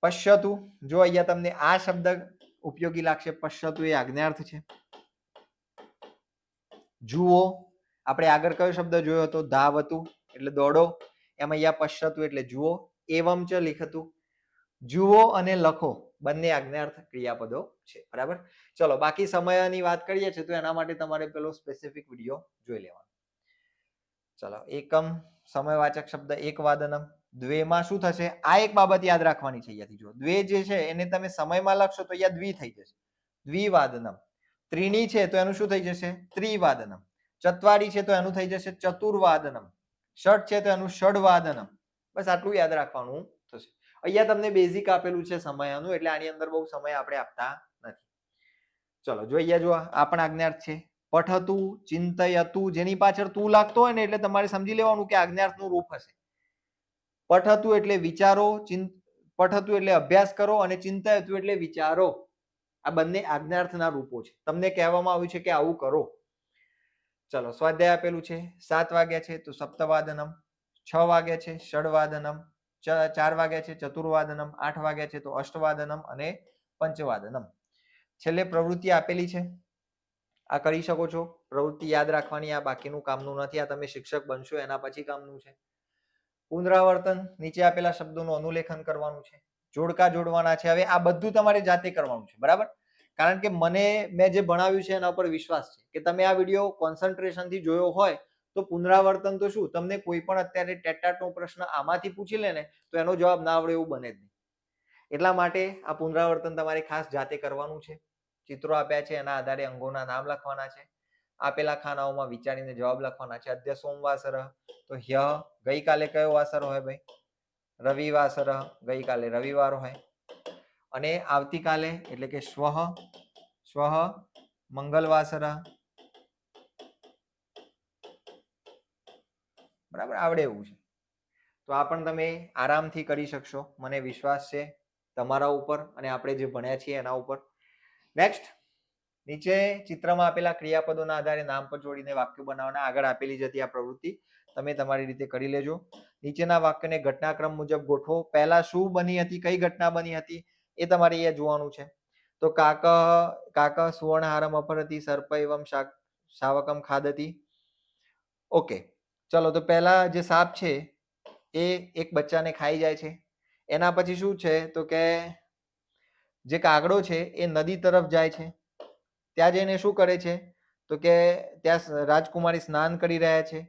પશ્યતુ, જો અહીંયા તમને આ શબ્દ ઉપયોગી લાગશે. પશ્યતુ એ આજ્ઞાર્થ છે. જુઓ, આપણે આગળ કયો શબ્દ જોયો હતો? ધાવતુ એટલે દોડો. એમ અહીંયા પશ્યતુ એટલે જુઓ. એવમ ચ લિખતુ, જુઓ અને લખો બંને આજ્ઞાર્થ ક્રિયાપદો છે. બરાબર. ચલો, બાકી સમયની વાત કરીએ છીએ તો એના માટે તમારે પેલો સ્પેસિફિક વિડીયો જોઈ લેવાનો. ચલો, એકમ સમયવાચક શબ્દ એકવાદનમ. દ્વેમાં શું થશે? આ એક બાબત યાદ રાખવાની છે. અહીંયાથી જો દ્વે જે છે એને તમે સમયમાં લખશો તો અહીંયા દ્વિ થઈ જશે, દ્વિવાદનમ. ત્રીણી છે તો એનું શું થઈ જશે? ત્રિવાદનમ. ચત્વારી છે તો એનું થઈ જશે ચતુર્વાદનમ. ષટ છે તો એનું ષડવાદનમ. બસ આટલું યાદ રાખવાનું થશે. અહીંયા તમને બેઝિક આપેલું છે સમયનું, એટલે આની અંદર બહુ સમય આપણે આપતા નથી. ચલો, જો અહીંયા જો આ પણ આજ્ઞાર્થ છે. પઠતું, ચિંતયતું, જેની પાછળ તું લાગતો હોય ને એટલે તમારે સમજી લેવાનું કે આજ્ઞાર્થનું રૂપ હશે. પઠતું એટલે વિચારો, પઠતું એટલે અભ્યાસ કરો, અને ચિંતયતું એટલે વિચારો. આ બંને આજ્ઞાર્થના રૂપો છે. તમને કહેવામાં આવ્યું છે કે આવું કરો. ચલો, સ્વાધ્યાય આપેલું છે. 7 વાગ્યા છે તો સપ્તવાદનમ. 6 વાગ્યા છે ષડવાદનમ. 4 વાગ્યા છે ચતુર્વાદનમ. 8 વાગ્યા છે તો અષ્ટવાદનમ અને પંચવાદનમ. છેલ્લે પ્રવૃત્તિ આપેલી છે, આ કરી શકો છો. પ્રવૃત્તિ યાદ રાખવાની, આ બાકીનું કામનું નથી. આ તમે શિક્ષક બનશો એના પછી કામનું છે. પુનરાવર્તન, નીચે આપેલા શબ્દોનું અનુલેખન કરવાનું છે. જોડકા જોડવાના છે. હવે આ બધું તમારે જાતે કરવાનું છે. બરાબર. કારણ કે મેં જે ભણાવ્યું છે એના ઉપર વિશ્વાસ છે કે તમે આ વિડીયો કોન્સન્ટ્રેશનથી જોયો હોય તો પુનરાવર્તન તો શું, તમને કોઈ પણ અત્યારે ટેટાટનો પ્રશ્ન આમાંથી પૂછી લે ને તો એનો જવાબ ના આવડે એવું બને જ નહીં. એટલા માટે આ પુનરાવર્તન તમારે ખાસ જાતે કરવાનું છે. ચિત્રો આપ્યા છે એના આધારે અંગોના નામ લખવાના છે. આપેલા ખાનાઓમાં વિચારીને જવાબ લખવાના છે. અદ્ય સોમવાસર તો હ્ય ગઈકાલે કયો વાસર હોય ભાઈ? રવિવાસર, ગઈકાલે રવિવાર હોય. અને આવતીકાલે એટલે કે સ્વઃ મંગલવાસર. બરાબર, આવડે એવું છે. તો આ પણ તમે આરામથી કરી શકશો, મને વિશ્વાસ છે તમારા ઉપર અને આપણે જે ભણ્યા છીએ એના ઉપર. નેક્સ્ટ, નીચે ચિત્રમાં આપેલા ક્રિયાપદોના આધારે નામ પર જોડીને વાક્યો બનાવવાના. આગળ આપેલી જતી આ પ્રવૃત્તિ તમે તમારી રીતે કરી લેજો. નીચેના વાક્યને ઘટનાક્રમ મુજબ ગોઠવો. પહેલા શું બની હતી, કઈ ઘટના બની હતી એ તમારે અહીંયા જોવાનું છે. તો કાક સુવર્ણહારમ અપહરતી સર્પ એવમ શાવકમ ખાદતી. ઓકે, ચલો, તો પહેલા જે સાપ છે એ એક બચ્ચાને ખાઈ જાય છે. એના પછી શું છે તો કે જે કાગડો છે એ નદી તરફ જાય છે. ત્યાં જઈને શું કરે છે તો કે ત્યાં રાજકુમારી સ્નાન કરી રહ્યા છે,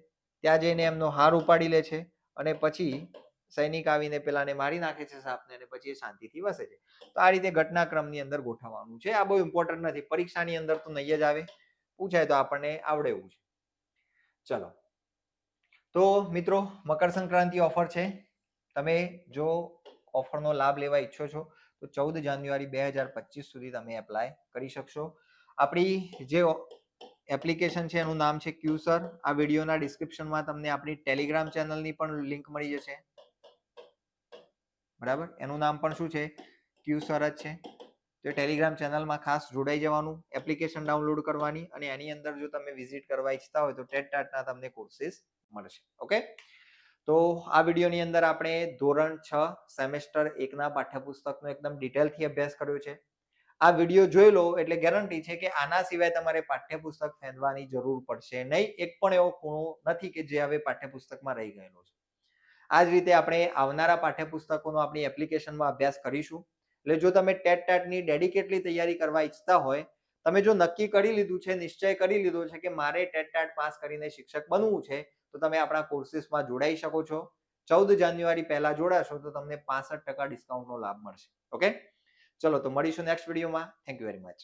ત્યાં જઈને એમનો હાર ઉપાડી લે છે અને પછી સૈનિક આવીને પેલાને મારી નાખે છે સાપને, અને પછી એ શાંતિથી વસે છે. તો આ રીતે ઘટનાક્રમની અંદર ગોઠવવાનું છે. આ બહુ ઇમ્પોર્ટન્ટ નથી, પરીક્ષાની અંદર તો નહીં જ આવે, પૂછાય તો આપણને આવડે એવું છે. ચલો, તો મિત્રો મકર સંક્રાંતિ ઓફર છે. તમે જો ઓફરનો લાભ લેવા ઈચ્છો છો તો 14 જાન્યુઆરી 2025 સુધી તમે એપ્લાય કરી શકશો. આપણી જે એપ્લિકેશન છે એનું નામ છે ક્યુસર. આ વિડીયોના ડિસ્ક્રિપ્શનમાં તમને આપણી ટેલિગ્રામ ચેનલની પણ લિંક મળી જશે. બરાબર, એનું નામ પણ શું છે? ક્યુસર જ છે. તો ટેલિગ્રામ ચેનલમાં ખાસ જોડાઈ જવાનું, એપ્લિકેશન ડાઉનલોડ કરવાની, અને એની અંદર જો તમે વિઝિટ કરવા ઈચ્છતા હોય તો ટેટટાટના તમને કોર્સિસ મળશે. ઓકે, તો આ વિડીયોની અંદર આપણે ધોરણ 6 સેમેસ્ટર 1 ના પાઠ્યપુસ્તકનો એકદમ ડિટેલથી અભ્યાસ કર્યો છે. આ વિડીયો જોઈ લો એટલે ગેરંટી છે કે આના સિવાય તમારે પાઠ્યપુસ્તક ફેંદવાની જરૂર પડશે નહીં. એક પણ એવો ખૂણો નથી કે જે હવે પાઠ્યપુસ્તકમાં રહી ગયેલો છે. આ જ રીતે આપણે આવનારા પાઠ્યપુસ્તકોનો આપણી એપ્લિકેશનમાં અભ્યાસ કરીશું. એટલે જો તમે ટેટટાટની ડેડિકેટલી તૈયારી કરવા ઈચ્છતા હોય, તમે જો નક્કી કરી લીધું છે, નિશ્ચય કરી લીધો છે કે મારે ટેટટાટ પાસ કરીને શિક્ષક બનવું છે, તો તમે આપણા કોર્સિસમાં જોડાઈ શકો છો. 14 જાન્યુઆરી પહેલા જોડાશો તો તમને 65% ડિસ્કાઉન્ટનો લાભ મળશે. ઓકે, ચલો તો મળીશું નેક્સ્ટ વિડીયોમાં. Thank you very much.